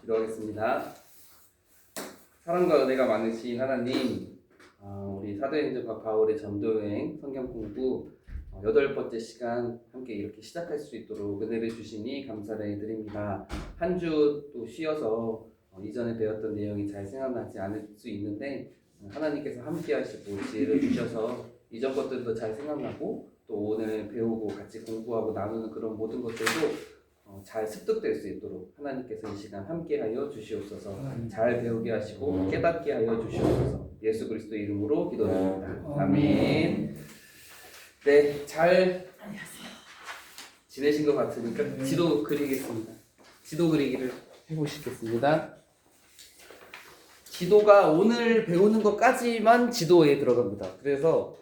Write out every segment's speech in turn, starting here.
기도하겠습니다. 사랑과 은혜가 많으신 하나님, 우리 사도행전과 바울의 전도여행 성경 공부 8번째 시간 함께 이렇게 시작할 수 있도록 은혜를 주시니 감사를 드립니다. 한 주 또 쉬어서 이전에 배웠던 내용이 잘 생각나지 않을 수 있는데 하나님께서 함께 하시고 지혜를 주셔서 이전 것들도 잘 생각나고 또 오늘 배우고 같이 공부하고 나누는 그런 모든 것들도 잘 습득될 수 있도록 하나님께서 이 시간 함께하여 주시옵소서. 잘 배우게 하시고 깨닫게 하여 주시옵소서. 예수 그리스도의 이름으로 기도드립니다. 아멘. 네, 잘 지내신 것 같으니까 지도 그리겠습니다. 지도 그리기를 해보시겠습니다. 지도가 오늘 배우는 것까지만 지도에 들어갑니다. 그래서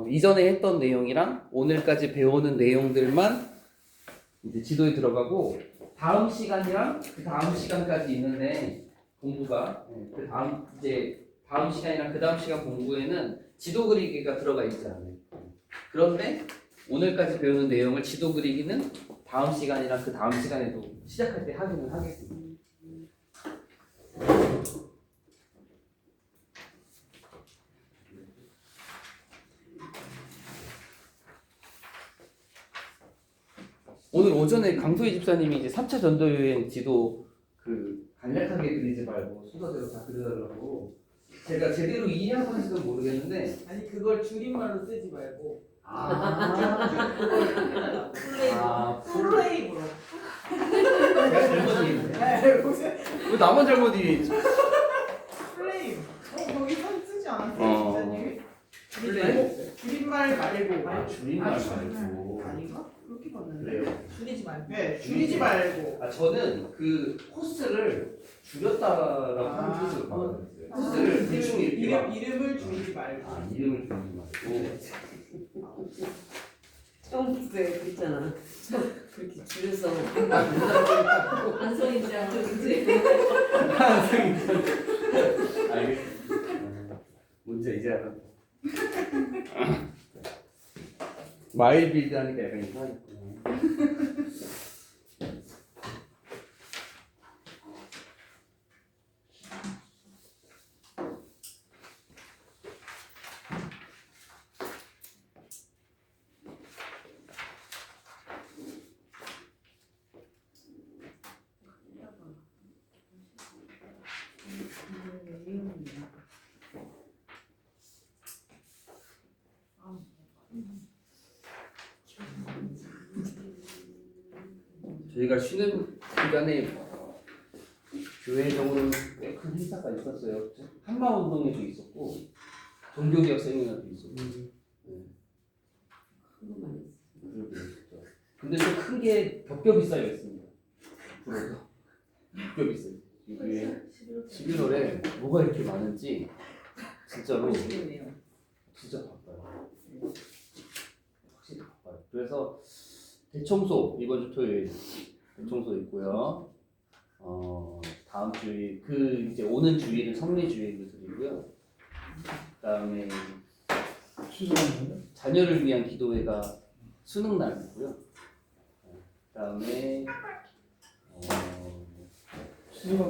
이전에 했던 내용이랑 오늘까지 배우는 내용들만 이제 지도에 들어가고 다음 시간이랑 그 다음 시간까지 있는데 공부가 그 다음 이제 다음 시간이랑 그 다음 시간 공부에는 지도 그리기가 들어가 있지 않아요. 그런데 오늘까지 배우는 내용을 지도 그리기는 다음 시간이랑 그 다음 시간에도 시작할 때 하기는 하겠습니다. 오늘 오전에 강소희 집사님이 이제 3차 전도여행 지도 간략하게 그리지 말고 순서대로 다 그려달라고 제가 제대로 이해한 건지는 모르겠는데 아니 그걸 줄임말로 쓰지 말고 풀네임으로 제가 잘못 이해했네. 왜 나만 잘못 이해했지? 풀네임 거기 선 쓰지 않았어요 집사님이? 줄임말 말고 줄임말 말고 아닌가? 그렇게 봤는데 그래요? 줄이지 말고 네 줄이지 말고 저는 그 코스를 줄였다라고 하는 뜻으로 받아들였어요. 코스를 대충 이렇게 막 이름을 줄이지 말고 이름을 줄이지 말고 처음 부스에 그랬잖아. 그렇게 줄여서 한성인지 한정인지. 알겠습니다. 문제 이제 알아. 마일빌드 하니까 약간 이상하겠구나. 저희가 쉬는 기간에 교회적으로 꽤 큰 행사가 있었어요. 한마운동회도 있었고 종교개혁 세미나도 있었고 근데 또 큰 게 겹겹이 쌓여 있습니다. 앞으로도 겹겹이 쌓여 있어요. 11월에 뭐가 이렇게 많은지 진짜로 진짜 바빠요. 확실히 바빠요. 그래서 대청소 이번 주 토요일 대청소 있고요. 다음 주일 이제 오는 주일은 성리 주일을 드리고요. 그다음에 자녀를 위한 기도회가 수능 날이고요. 그다음에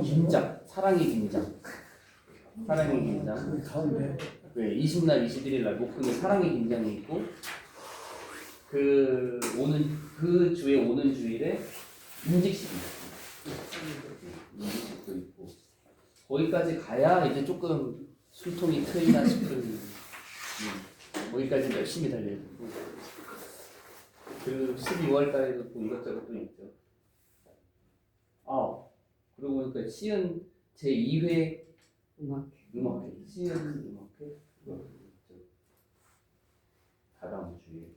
김장 사랑의 김장 가운데 네, 20날 21일 날 목금에 사랑의 김장이 있고 그 주에 오는 주일에 인직식이 있어요. 인직식도 있고 거기까지 가야 이제 조금 숨통이 트이나 싶은 거기까지 열심히 달려야 되고 그 12월 달에도 또 이것저것 또 있죠. 그러고 보니까 시은 제2회 음악회 시은 음악회 다다음 주에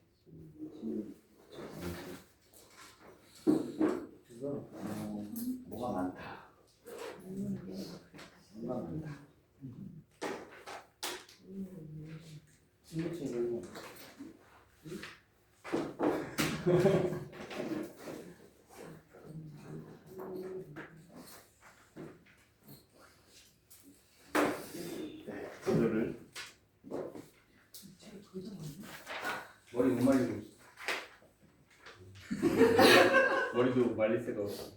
그래서 뭐가 많다. 뭐가 많다. 친구친구는 지도를 머리 못 말리고 있어. 머리 배워도 말릴 새가 없어.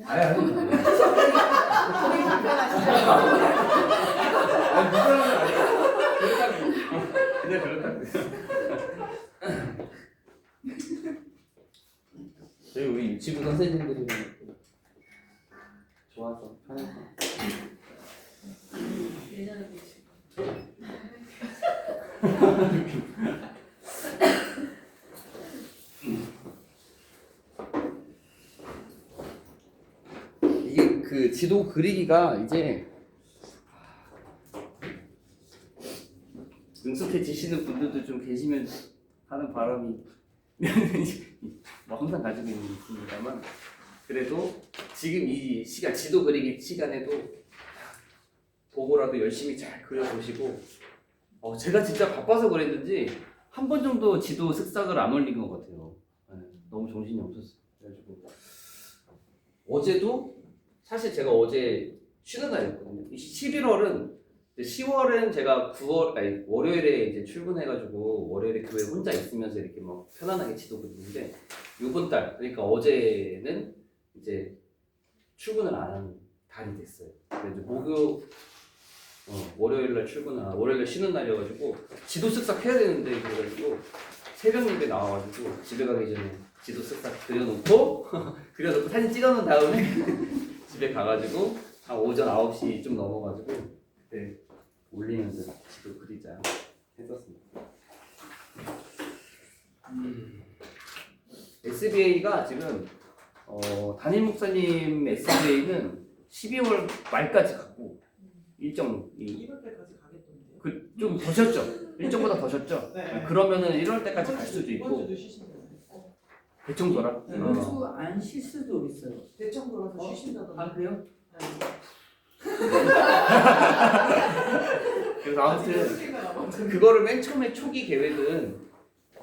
아니 아니. 소리 불편하시죠? 아니 불편한 건 아니야. 그렇다고. 그냥 그렇다고. 저희 우리 유치부 선생님들이랑 좋아서 편해서. 예전에 보시. 이게 그 지도 그리기가 이제 능숙해지시는 분들도 좀 계시면 하는 바람이 뭐 항상 가지고 있는 게 있습니다만 그래도 지금 이 시간 지도 그리기 시간에도 보고라도 열심히 잘 그려보시고 제가 진짜 바빠서 그랬는지 한 번 정도 지도 쓱싹을 안 올린 것 같아요. 네, 너무 정신이 없었어요. 그래가지고 어제도 사실 제가 어제 쉬는 날이었거든요. 11월은 10월은 제가 9월 아니 월요일에 이제 출근해가지고 월요일에 교회 혼자 있으면서 이렇게 막 편안하게 지도 그리는데 이번 달 그러니까 어제는 이제 출근을 안 하는 달이 됐어요. 그래서 월요일날 월요일날 쉬는 날이어가지고 지도 쓱싹 해야 되는데 그래가지고 새벽 예배 나와가지고 집에 가기 전에 지도 쓱싹 그려놓고 사진 찍어놓은 다음에 집에 가가지고 한 오전 9시 좀 넘어가지고 그때 올리면서 지도 그리자 했었습니다. SBA가 지금 담임 목사님 SBA는 12월 말까지 갔고 일정 이럴 때까지 가겠던데요? 좀 더 쉬었죠. 일정보다 더 쉬었죠. 네. 그러면은 1월 때까지 갈 수도 이번 있고 주도 쉬신다고요? 대충 돌아. 이번 주안 쉴 수도 있어요. 대청 돌아서 쉬신다던데. 아 그래요? 그래서 아무튼 그거를 맨 처음에 초기 계획은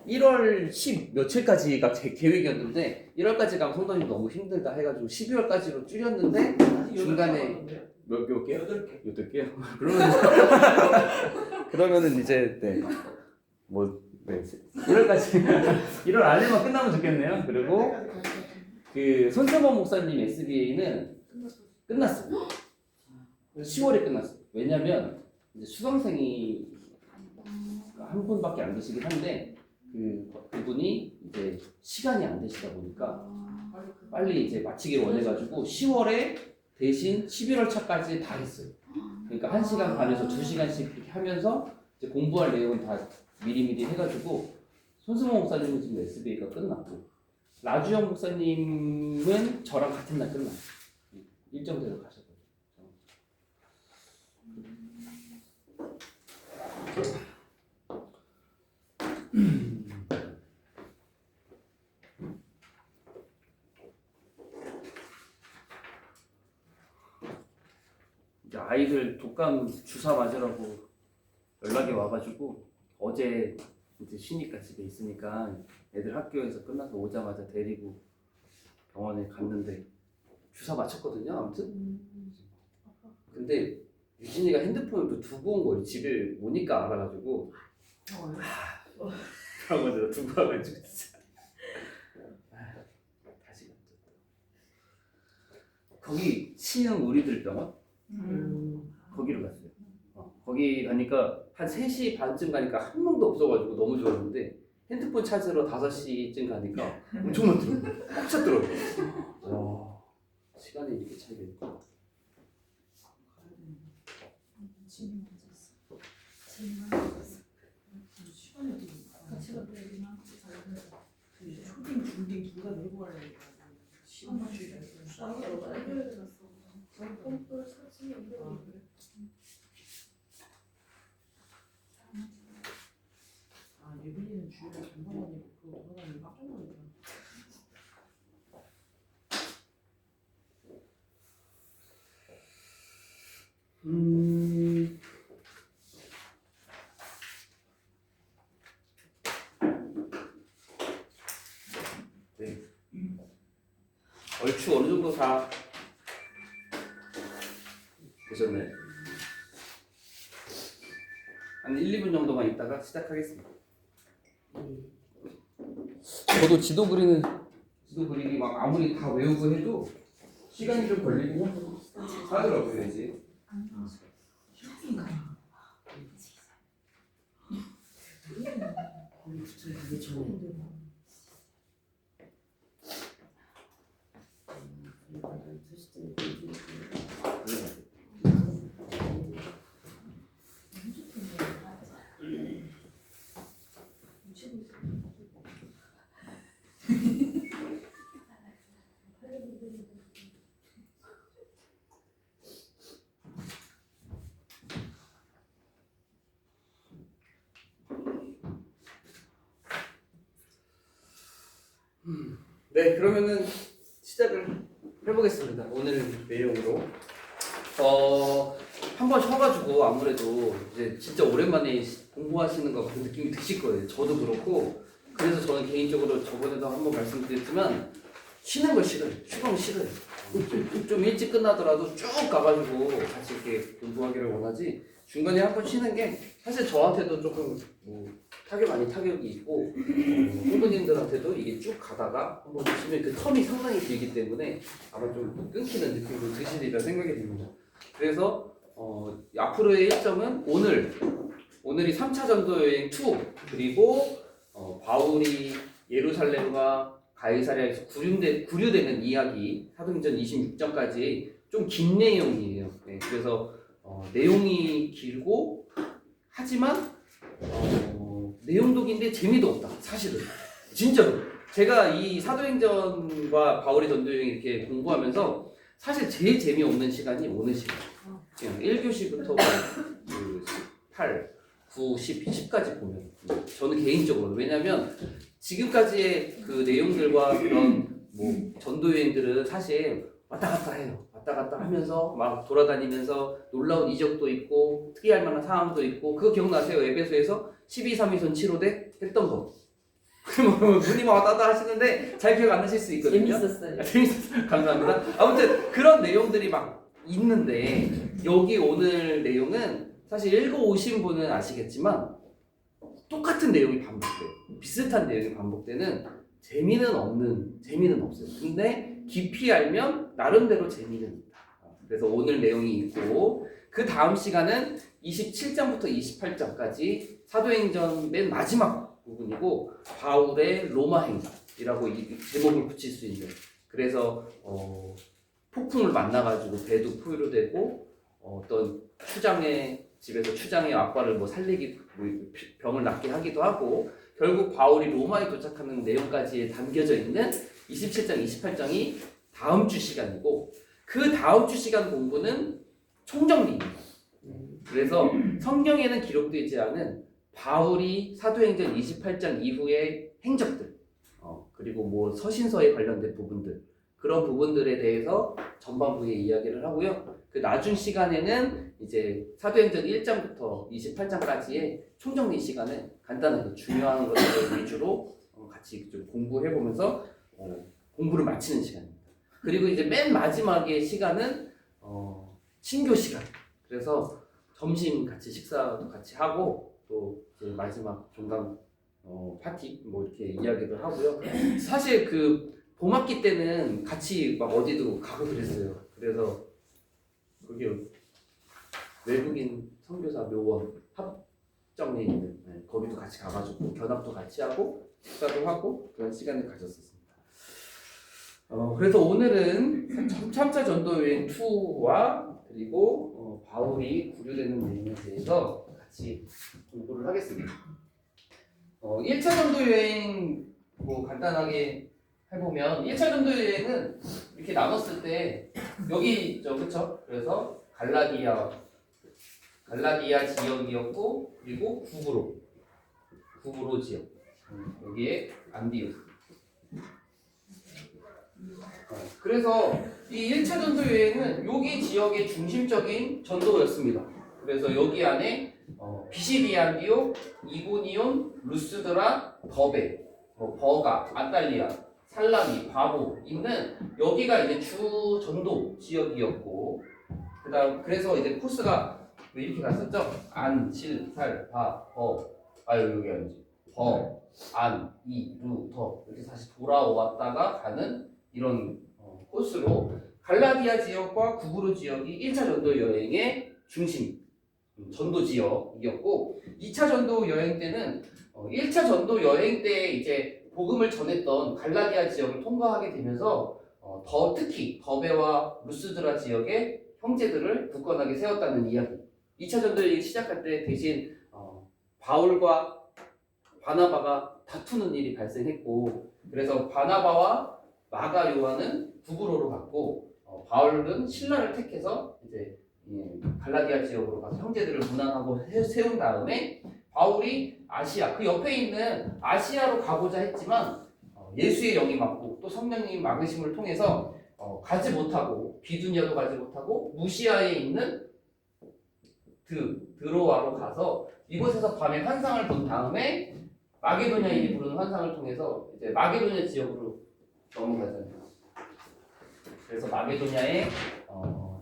1월 10 며칠까지가 제 계획이었는데 1월까지 가면 성도님 너무 힘들다 해가지고 12월까지로 줄였는데 중간에 몇 개요? 8개. 8개요? 그러면은 이제 네 1월까지 1월 안에만 끝나면 좋겠네요. 그리고 그 손세범 목사님 SBA는 끝났어요. 10월에 끝났어요. 왜냐면 이제 수강생이 한 분밖에 안 계시긴 한데 그분이 이제 시간이 안 되시다 보니까 빨리 이제 마치길 원해가지고 10월에 대신 11월 차까지 다 했어요. 그러니까 1시간 반에서 2시간씩 이렇게 하면서 이제 공부할 내용은 다 미리미리 해가지고 손승호 목사님은 지금 SBA가 끝났고 라주영 목사님은 저랑 같은 날 끝났어요. 일정대로 가셨거든요. 이제 아이들 독감 주사 맞으라고 연락이 와가지고 어제 이제 쉬니까 집에 있으니까 애들 학교에서 끝나서 오자마자 데리고 병원에 갔는데 주사 맞췄거든요. 아무튼 근데 유진이가 핸드폰을 또 두고 온 거예요. 집에 오니까 알아가지고 병원에다 두고 와가지고 진짜 다시 갔죠. 거기 신흥 우리들 병원 거기로 갔어요. 거기 가니까 한 3시 반쯤 가니까 한 명도 없어가지고 너무 좋았는데 핸드폰 찾으러 5시쯤 가니까 엄청 많더라고요. 꽉 찼더라고요. 와, 시간이 이렇게 차이가 있고. 초딩, 중딩 둘 다 내고 가려고 시간 맞추기가 예빈이는 주일에 전방원이고 그거 돌아다니는 깜짝 놀랐잖아. 네. 얼추 어느 정도 다 되셨나요? 한 1, 2분 정도만 있다가 시작하겠습니다. 저도 지도 그리는 지도 그리기 막 아무리 다 외우고 해도 시간이 좀 걸리긴 하더라고요 이제. 거기 붙여 이게 처음인데. 네, 그러면은 시작을 해보겠습니다. 오늘 내용으로. 한번 쉬어가지고 아무래도 이제 진짜 오랜만에 공부하시는 것 같은 느낌이 드실 거예요. 저도 그렇고. 그래서 저는 개인적으로 저번에도 한번 말씀드렸지만 쉬는 걸 싫어요. 휴강 싫어요. 좀 일찍 끝나더라도 쭉 가가지고 같이 이렇게 공부하기를 원하지. 중간에 한 번 쉬는 게 사실 저한테도 조금 뭐 타격이 있고 선배님들한테도 이게 쭉 가다가 한번 쉬면 그 텀이 상당히 길기 때문에 아마 좀 끊기는 느낌도 드시리라 생각이 듭니다. 그래서 앞으로의 일정은 오늘이 3차 전도 여행 2 그리고 바울이 예루살렘과 가이사랴에서 구류되는 이야기 사도행전 26장까지 좀 긴 내용이에요. 네, 그래서 내용이 길고 하지만 내용도 긴데 재미도 없다. 사실은 진짜로 제가 이 사도행전과 바울의 전도여행 이렇게 공부하면서 사실 제일 재미없는 시간이 오는 시간. 그냥 1교시부터 18, 9, 10, 10까지 보면 저는 개인적으로 왜냐면 지금까지의 그 내용들과 그런 뭐 전도여행들은 사실 왔다 갔다 해요. 왔다 갔다 하면서 막 돌아다니면서 놀라운 이적도 있고 특이할 만한 상황도 있고 그거 기억나세요? 에베소에서 12.3위선 7호대 했던 거. 눈이 막 왔다 갔다 하시는데 잘 기억 안 나실 수 있거든요. 재밌었어요. 재밌었어요. 감사합니다. 아무튼 그런 내용들이 막 있는데 여기 오늘 내용은 사실 읽어오신 분은 아시겠지만 똑같은 내용이 반복돼요. 비슷한 내용이 반복되는 재미는 없어요. 근데 깊이 알면 나름대로 재미는 있다. 그래서 오늘 내용이 있고 그 다음 시간은 27장부터 28장까지 사도행전 맨 마지막 부분이고 바울의 로마 행이라고 이 제목을 붙일 수 있는 그래서 폭풍을 만나가지고 배도 포위로되고 어떤 집에서 추장의 아빠를 뭐 살리기 병을 낫게 하기도 하고 결국 바울이 로마에 도착하는 내용까지 담겨져 있는 27장, 28장이 다음 주 시간이고 그 다음 주 시간 공부는 총정리입니다. 그래서 성경에는 기록되지 않은 바울이 사도행전 28장 이후의 행적들 그리고 뭐 서신서에 관련된 부분들 그런 부분들에 대해서 전반부에 이야기를 하고요. 그 나중 시간에는 이제 사도행전 1장부터 28장까지의 총정리 시간에 간단하게 중요한 것들 위주로 같이 좀 공부해보면서 공부를 마치는 시간입니다. 그리고 이제 맨 마지막의 시간은 친교 시간. 그래서 점심 같이 식사도 같이 하고 또 이제 마지막 종강 파티 뭐 이렇게 이야기를 하고요. 사실 그 봄학기 때는 같이 막 어디도 가고 그랬어요. 그래서 그게 외국인 선교사 묘원 합정에 있는 거기도 같이 가가지고 견학도 같이 하고 식사도 하고 그런 시간을 가졌었습니다. 그래서 오늘은 3차 전도 여행 2와 그리고 바울이 구류되는 내용에 대해서 같이 공부를 하겠습니다. 1차 전도 여행 뭐 간단하게 해보면 1차 전도 여행은 이렇게 나눴을 때 여기 있죠, 그렇죠? 그래서 갈라디아 지역이었고 그리고 구브로 지역 여기에 안디옥. 그래서 이 1차 전도 여행은 여기 지역의 중심적인 전도였습니다. 그래서 여기 안에 비시디아 안디옥, 이고니온, 루스드라, 더베, 버가, 아탈리아, 살라미, 바보 있는 여기가 이제 주 전도 지역이었고 그래서 이제 코스가 이렇게 갔었죠. 안, 실, 살, 바, 버 여기 아니지 더, 안, 이, 루, 더 이렇게 다시 돌아왔다가 가는 이런 코스로 갈라디아 지역과 구브로 지역이 1차 전도 여행의 중심 전도 지역이었고 2차 전도 여행 때는 1차 전도 여행 때 이제 복음을 전했던 갈라디아 지역을 통과하게 되면서 더 특히 더베와 루스드라 지역의 형제들을 굳건하게 세웠다는 이야기. 2차 전도 여행이 시작할 때 대신 바울과 바나바가 다투는 일이 발생했고 그래서 바나바와 마가 요한은 구브로로 갔고 바울은 신라를 택해서 이제 갈라디아 지역으로 가서 형제들을 문안하고 세운 다음에 바울이 아시아 그 옆에 있는 아시아로 가고자 했지만 예수의 영이 막고 또 성령님이 막으심을 통해서 가지 못하고 비두니아도 가지 못하고 무시아에 있는 드로아로 가서 이곳에서 밤에 환상을 본 다음에 마게도냐인이 부르는 환상을 통해서 이제 마게도냐 지역으로 넘어가잖아요. 그래서 마게도냐의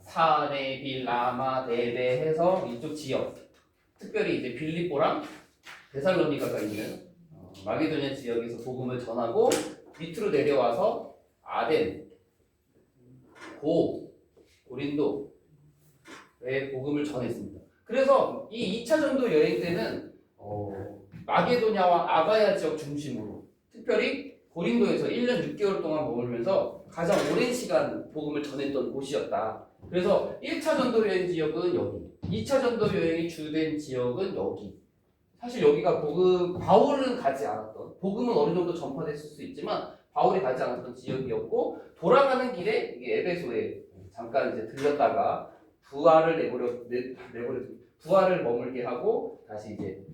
사네, 빌라마, 데베 해서 이쪽 지역 특별히 이제 빌립보랑 데살로니가가 있는 마게도냐 지역에서 복음을 전하고 밑으로 내려와서 아덴, 고린도에 복음을 전했습니다. 그래서 이 2차 전도 여행 때는 마게도냐와 아가야 지역 중심으로 특별히 고린도에서 1년 6개월 동안 머물면서 가장 오랜 시간 복음을 전했던 곳이었다. 그래서 1차 전도 여행 지역은 여기, 2차 전도 여행이 주된 지역은 여기. 사실 여기가 바울은 가지 않았던, 복음은 어느 정도 전파됐을 수 있지만 바울이 가지 않았던 지역이었고 돌아가는 길에 이게 에베소에 잠깐 이제 들렸다가 부하를 부하를 머물게 하고 다시 이제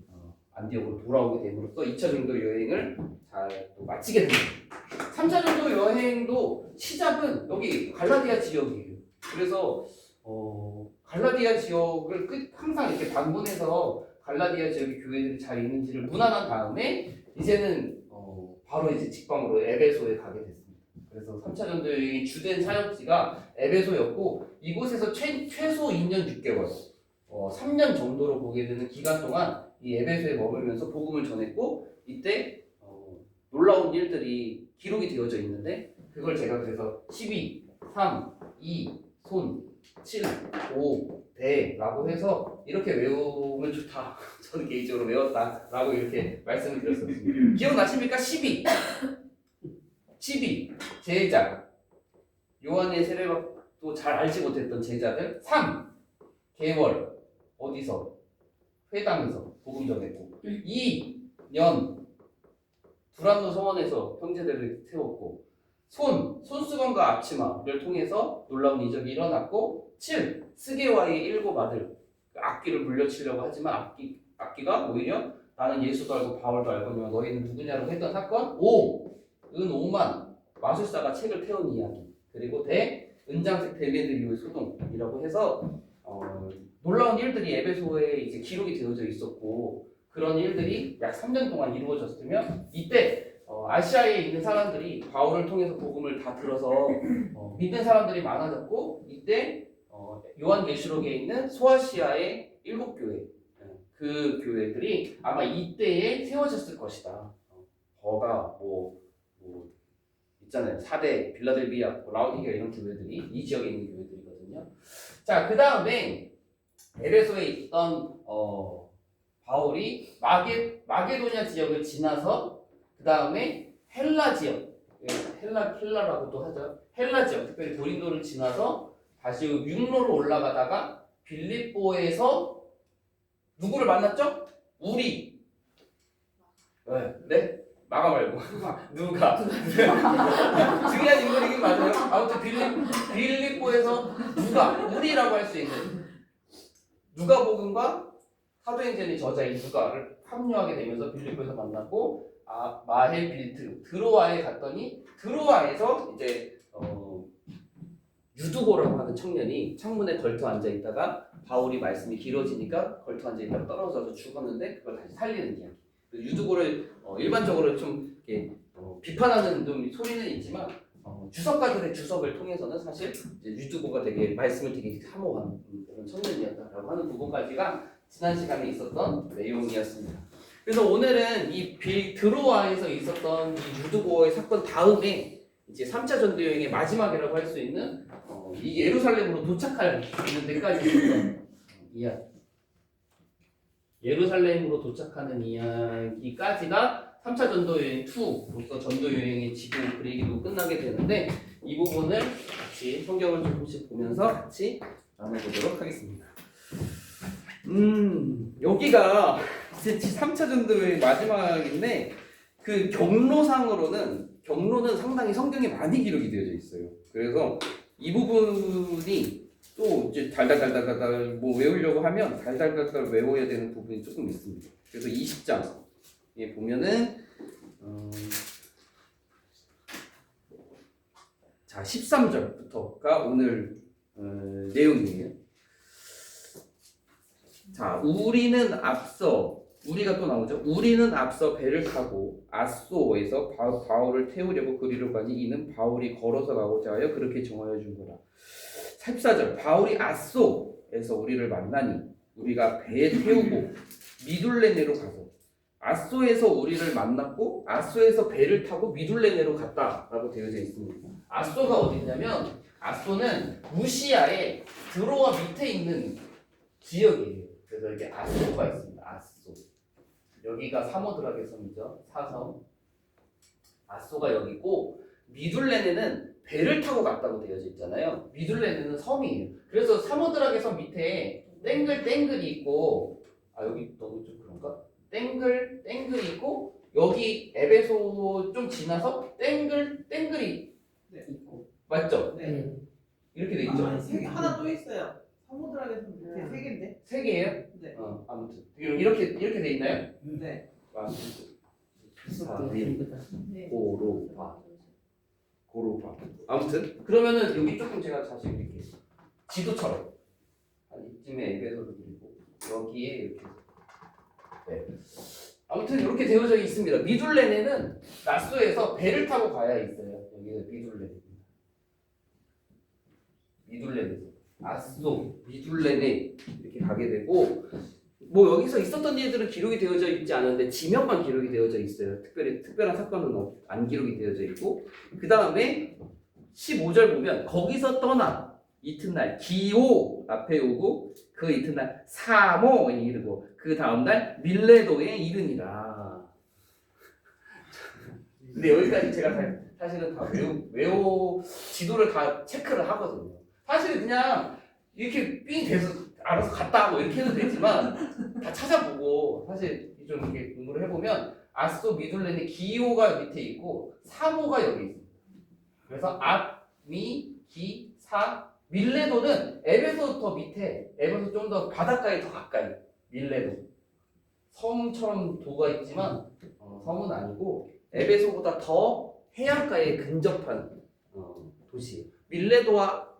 안디옥으로 돌아오게 됨으로써 2차 전도 여행을 잘 또 마치게 됩니다. 3차 전도 여행도 시작은 여기 갈라디아 지역이에요. 그래서 갈라디아 지역을 항상 이렇게 방문해서 갈라디아 지역의 교회들이 잘 있는지를 문안한 다음에 이제는 바로 이제 직방으로 에베소에 가게 됐습니다. 그래서 3차 전도 여행의 주된 사역지가 에베소였고 이곳에서 최소 2년 6개월 3년 정도로 보게 되는 기간 동안 이 에베소에 머물면서 복음을 전했고 이때 놀라운 일들이 기록이 되어져 있는데 그걸 제가 그래서 12, 3, 2, 손, 7, 5, 대라고 해서 이렇게 외우면 좋다. 저는 개인적으로 외웠다라고 이렇게 말씀을 드렸었습니다. 기억나십니까? 12 제자 요한의 세례받고 잘 알지 못했던 제자들 3 개월 어디서? 회당에서 복음 전했고 2년 두란노 성원에서 형제들을 세웠고 손수건과 앞치마를 통해서 놀라운 이적이 일어났고 7. 스게와의 7 아들 악기를 물려치려고 하지만 악기가 오히려 나는 예수도 알고 바울도 알거니와 너희는 누구냐라고 했던 사건 5. 은 5만 마술사가 책을 태운 이야기 그리고 은장색 대매들 이후의 소동이라고 해서 놀라운 일들이 에베소에 이제 기록이 되어져 있었고 그런 일들이 약 3년 동안 이루어졌으며 이때 아시아에 있는 사람들이 바울을 통해서 복음을 다 들어서 믿는 사람들이 많아졌고 이때 요한계시록에 있는 소아시아의 7교회 그 교회들이 아마 이때에 세워졌을 것이다. 버가 있잖아요. 사대, 빌라델비아, 라오디게아 이런 교회들이 이 지역에 있는 교회들이거든요. 자, 그 다음에 에베소에 있던 바울이 마게도냐 지역을 지나서 그 다음에 헬라 지역, 헬라라고도 하죠. 헬라 지역, 특별히 고린도를 지나서 다시 육로로 올라가다가 빌립보에서 누구를 만났죠? 우리. 네? 마가 말고 누가 중요한 인물이긴 맞아요. 아무튼 빌립보에서 우리라고 할 수 있는 누가복음과 사도행전의 저자인 누가를 합류하게 되면서 빌립보에서 만났고 마헬빌트 드로아에 갔더니 드로아에서 이제 유두고라고 하는 청년이 창문에 걸터 앉아 있다가 바울이 말씀이 길어지니까 걸터 앉아 있다가 떨어져서 죽었는데 그걸 다시 살리는 이야기. 유두고를 일반적으로 좀 이렇게 비판하는 좀 소리는 있지만 주석가들의 주석을 통해서는 사실 이제 유두고가 되게 말씀을 되게 사모한 그런 청년이었다라고 하는 부분까지가 지난 시간에 있었던 내용이었습니다. 그래서 오늘은 이 드로아에서 있었던 이 유두보의 사건 다음에 이제 3차 전도 여행의 마지막이라고 할 수 있는 이 예루살렘으로 도착할 있는 데까지 있었던 이야기. 예루살렘으로 도착하는 이야기까지가 3차 전도 여행 2로서 전도 여행의 지도 그리기도 끝나게 되는데 이 부분을 같이 성경을 조금씩 보면서 같이 나눠보도록 하겠습니다. 여기가 이제 3차 전도 여행 마지막인데 그 경로는 상당히 성경에 많이 기록이 되어져 있어요. 그래서 이 부분이 또 이제 달달달달달 뭐 외우려고 하면 달달달달 외워야 되는 부분이 조금 있습니다. 그래서 20장에 보면은 자 13절부터가 오늘 내용이에요. 자 우리가 또 나오죠. 우리는 앞서 배를 타고 아소에서 바울을 태우려고 그리로 가니 이는 바울이 걸어서 가고자 하여 그렇게 정하여 준 거라. 14절 바울이 아소에서 우리를 만나니 우리가 배에 태우고 미둘레네로 가서 아소에서 우리를 만났고 아소에서 배를 타고 미둘레네로 갔다라고 되어져 있습니다. 아소가 어디 있냐면 아소는 무시아의 드로아 밑에 있는 지역이에요. 그래서 이렇게 아소가 있습니다. 아소. 여기가 사모드락의 섬이죠. 사섬. 아소가 여기고 미둘레네는 배를 타고 갔다고 되어져 있잖아요. 미둘레네는 섬이에요. 그래서 사모드락의 섬 밑에 땡글이 있고 여기 너무 좀 그런가? 땡글이 있고 여기 에베소 좀 지나서 땡글이 있고. 맞죠? 네. 이렇게 돼 있죠. 아니, 하나 또 있어요. 사모드락에서 밑에 3개인데. 세 개예요? 네. 아무튼 이렇게 돼 있나요? 네. 네. 고로바. 아무튼 그러면은 여기 조금 제가 다시 이렇게 지도처럼 한 이쯤에 에베소를 그리고 여기에 이렇게 아무튼 이렇게 되어져 있습니다. 미둘레네는 나소에서 배를 타고 가야 있어요. 여기는 미둘레네. 아소, 미둘레네 이렇게 가게 되고 뭐 여기서 있었던 일들은 기록이 되어져 있지 않은데 지명만 기록이 되어져 있어요. 특별한 사건은 안 기록이 되어져 있고 그 다음에 15절 보면 거기서 떠나 이튿날 기오 앞에 오고 그 이튿날 사모에 이르고 그 다음날 밀레도에 이르니라. 근데 여기까지 제가 사실은 다 지도를 다 체크를 하거든요. 사실 그냥 이렇게 삥 돼서 알아서 갔다 뭐 이렇게 해도 되지만 다 찾아보고 사실 좀 이렇게 공부를 해보면 아소 미둘레네 기오가 밑에 있고 사모가 여기 있습니다. 그래서 사 밀레도는 에베소 더 밑에 에베소 좀 더 바닷가에 더 가까이 밀레도 섬처럼 도가 있지만 섬은 아니고 에베소보다 더 해안가에 근접한 도시예요. 밀레도와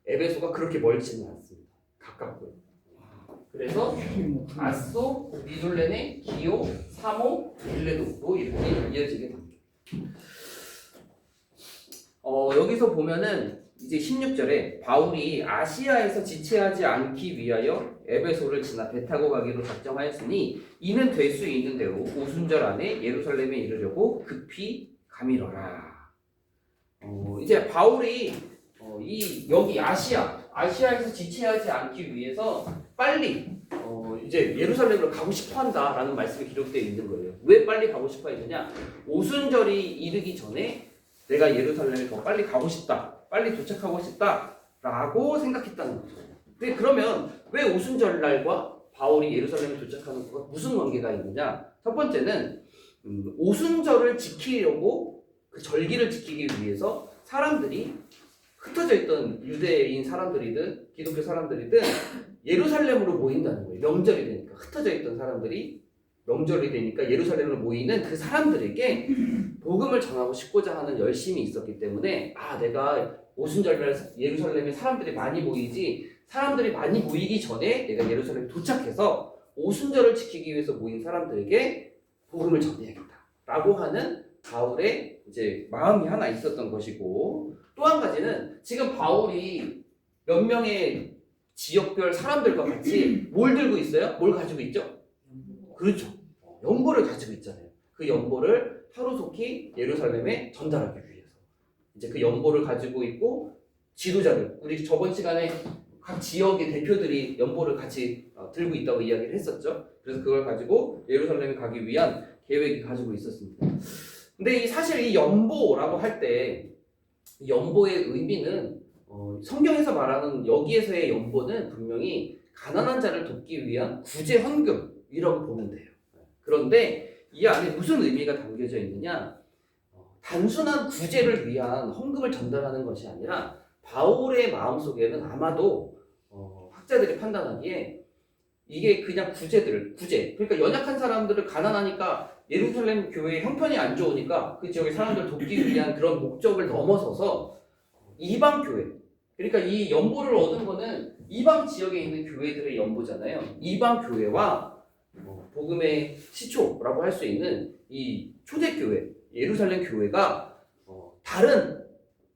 에베소가 그렇게 멀지는 않습니다. 가깝고요. 그래서 아소, 미둘레네, 기오, 사모, 밀레도로 이렇게 이어지게 됩니다. 여기서 보면은 이제 16절에 바울이 아시아에서 지체하지 않기 위하여 에베소를 지나 배 타고 가기로 작정하였으니 이는 될 수 있는 대로 오순절 안에 예루살렘에 이르려고 급히 가미러라. 이제 바울이 여기 아시아에서 지체하지 않기 위해서 빨리 이제 예루살렘으로 가고 싶어한다라는 말씀이 기록되어 있는 거예요. 왜 빨리 가고 싶어 했느냐? 오순절이 이르기 전에 내가 예루살렘에 더 빨리 가고 싶다, 빨리 도착하고 싶다라고 생각했다는 거죠. 근데 그러면 왜 오순절 날과 바울이 예루살렘에 도착하는 것과 무슨 관계가 있느냐? 첫 번째는 오순절을 지키려고 그 절기를 지키기 위해서 사람들이 흩어져 있던 유대인 사람들이든 기독교 사람들이든 예루살렘으로 모인다는 거예요. 명절이 되니까 흩어져 있던 사람들이 명절이 되니까 예루살렘으로 모이는 그 사람들에게 복음을 전하고 싶고자 하는 열심이 있었기 때문에 내가 오순절날 예루살렘에 사람들이 많이 모이지 사람들이 많이 모이기 전에 내가 예루살렘에 도착해서 오순절을 지키기 위해서 모인 사람들에게 복음을 전해야겠다라고 하는 바울의 이제 마음이 하나 있었던 것이고 또 한 가지는 지금 바울이 몇 명의 지역별 사람들과 같이 뭘 들고 있어요? 뭘 가지고 있죠? 그렇죠. 연보를 가지고 있잖아요. 그 연보를 하루속히 예루살렘에 전달하기 위해서 이제 그 연보를 가지고 있고 지도자들, 우리 저번 시간에 각 지역의 대표들이 연보를 같이 들고 있다고 이야기를 했었죠. 그래서 그걸 가지고 예루살렘에 가기 위한 계획이 가지고 있었습니다. 근데 사실 이 연보라고 할 때 연보의 의미는 성경에서 말하는 여기에서의 연보는 분명히 가난한 자를 돕기 위한 구제 헌금이라고 보면 돼요. 그런데 이 안에 무슨 의미가 담겨져 있느냐? 단순한 구제를 위한 헌금을 전달하는 것이 아니라 바울의 마음속에는 아마도 학자들이 판단하기에 이게 그냥 구제, 그러니까 연약한 사람들을 가난하니까 예루살렘 교회의 형편이 안 좋으니까 그 지역의 사람들을 돕기 위한 그런 목적을 넘어서서 이방 교회, 그러니까 이 연보를 얻은 거는 이방 지역에 있는 교회들의 연보잖아요. 이방 교회와 복음의 시초라고 할 수 있는 이 초대교회, 예루살렘 교회가 다른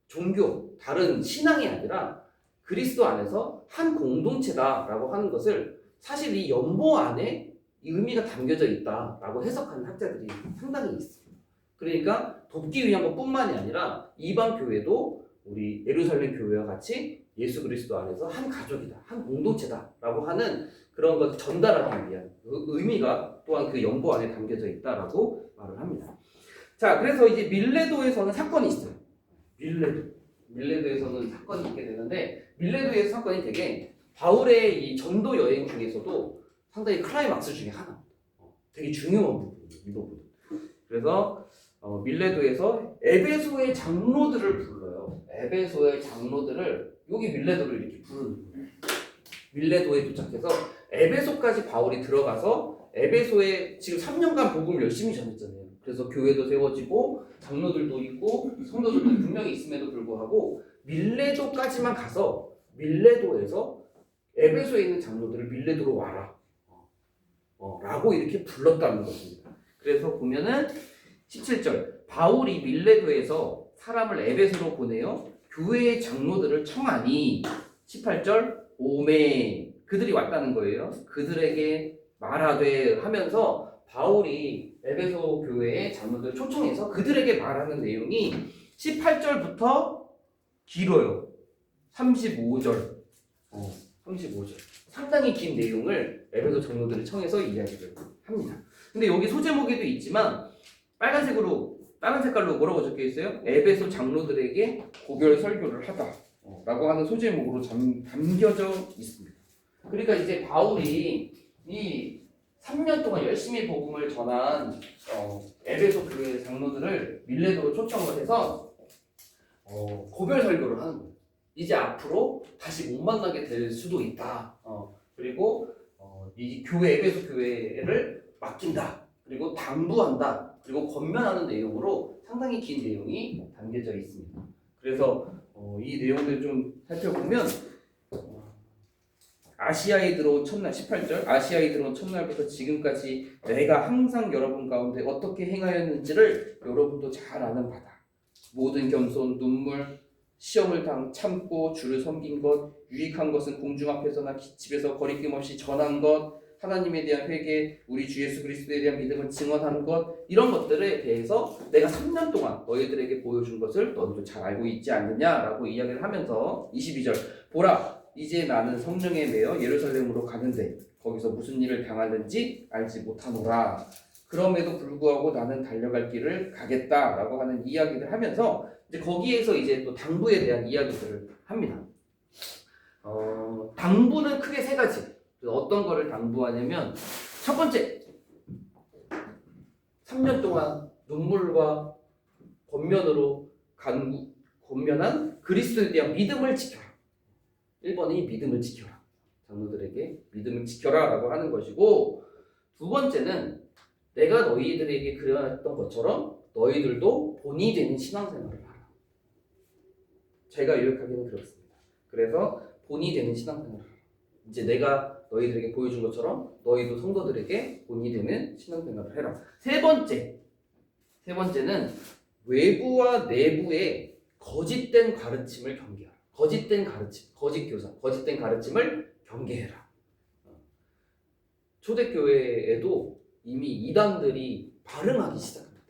종교, 다른 신앙이 아니라 그리스도 안에서 한 공동체다라고 하는 것을 사실 이 연보 안에 이 의미가 담겨져 있다라고 해석하는 학자들이 상당히 있습니다. 그러니까 돕기 위한 것뿐만이 아니라 이방 교회도 우리 예루살렘 교회와 같이 예수 그리스도 안에서 한 가족이다, 한 공동체다라고 하는 그런 것을 전달하기 위한 의미가 또한 그 연보 안에 담겨져 있다라고 말을 합니다. 자, 그래서 이제 밀레도에서는 사건이 있어요. 밀레도에서는 사건이 있게 되는데 밀레도에서 사건이 되게 바울의 이 전도 여행 중에서도 상당히 클라이막스 중에 하나, 되게 중요한 부분이에요. 이 부분. 그래서 밀레도에서 에베소의 장로들을 불러요. 에베소의 장로들을 여기 밀레도를 이렇게 부르는 거예요. 밀레도에 도착해서 에베소까지 바울이 들어가서 에베소에 지금 3년간 복음을 열심히 전했잖아요. 그래서 교회도 세워지고 장로들도 있고 성도들도 분명히 있음에도 불구하고 밀레도까지만 가서 밀레도에서 에베소에 있는 장로들을 밀레도로 와라 라고 이렇게 불렀다는 것입니다. 그래서 보면은 17절 바울이 밀레도에서 사람을 에베소로 보내어 교회의 장로들을 청하니 18절 오메 그들이 왔다는 거예요. 그들에게 말하되 하면서 바울이 에베소 교회의 장로들을 초청해서 그들에게 말하는 내용이 18절부터 길어요. 35절 35절 상당히 긴 내용을 에베소 장로들을 청해서 이야기를 합니다. 근데 여기 소제목에도 있지만 빨간색으로 다른 색깔로 뭐라고 적혀 있어요? 에베소 장로들에게 고별 설교를 하다 라고 하는 소제목으로 담겨져 있습니다. 그러니까 이제 바울이 이 3년 동안 열심히 복음을 전한 에베소 교회 장로들을 밀레도로 초청을 해서 고별 설교를 하는 거예요. 이제 앞으로 다시 못 만나게 될 수도 있다. 그리고 이 교회 에베소 교회를 맡긴다. 그리고 당부한다. 그리고 권면하는 내용으로 상당히 긴 내용이 담겨져 있습니다. 그래서 이 내용을 좀 살펴보면 아시아에 들어온 첫날 18절 아시아에 들어온 첫날부터 지금까지 내가 항상 여러분 가운데 어떻게 행하였는지를 여러분도 잘 아는 바다. 모든 겸손, 눈물, 시험을 참고 주를 섬긴 것, 유익한 것은 공중 앞에서나 집에서 거리낌 없이 전한 것, 하나님에 대한 회개, 우리 주 예수 그리스도에 대한 믿음을 증언하는 것, 이런 것들에 대해서 내가 3년 동안 너희들에게 보여준 것을 너희도 잘 알고 있지 않느냐라고 이야기를 하면서 22절 보라 이제 나는 성령에 매여 예루살렘으로 가는데 거기서 무슨 일을 당하는지 알지 못하노라. 그럼에도 불구하고 나는 달려갈 길을 가겠다라고 하는 이야기를 하면서 이제 거기에서 이제 또 당부에 대한 이야기들을 합니다. 당부는 크게 세 가지. 어떤 거를 당부하냐면 첫 번째 3년 동안 눈물과 권면으로 권면한 그리스도에 대한 믿음을 지켜라. 1번이 믿음을 지켜라. 장로들에게 믿음을 지켜라 라고 하는 것이고 두 번째는 내가 너희들에게 그려놨던 것처럼 너희들도 본이 되는 신앙생활을 하라. 제가 요약하기는 그렇습니다. 그래서 본이 되는 신앙생활을 하라. 이제 내가 너희들에게 보여준 것처럼 너희도 성도들에게 본이 되는 신앙생활을 해라. 세 번째는 외부와 내부의 거짓된 가르침을 경계하라. 거짓된 가르침, 거짓 교사, 거짓된 가르침을 경계해라. 초대교회에도 이미 이단들이 발흥하기 시작합니다.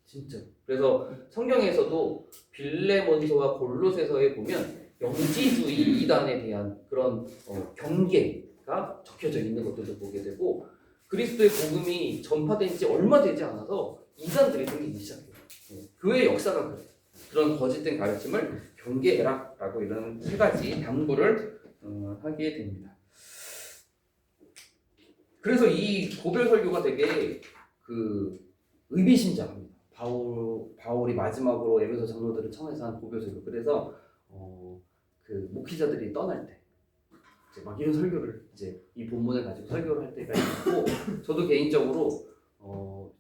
진짜. 그래서 성경에서도 빌레몬서와 골로새서에 보면 영지주의 이단에 대한 그런 경계가 적혀져 있는 것들도 보게 되고 그리스도의 복음이 전파된 지 얼마 되지 않아서 이단들이 생기기 시작해요. 교회의 역사가 그래요. 그런 거짓된 가르침을 경계해라라고 이런 세 가지 당부를 하게 됩니다. 그래서 이 고별 설교가 되게 의미심장합니다. 바울이 마지막으로 에베소 장로들을 청해서 한 고별 설교. 그래서 목회자들이 떠날 때 이제 막 이런 설교를 이제 이 본문을 가지고 설교를 할 때가 있고 저도 개인적으로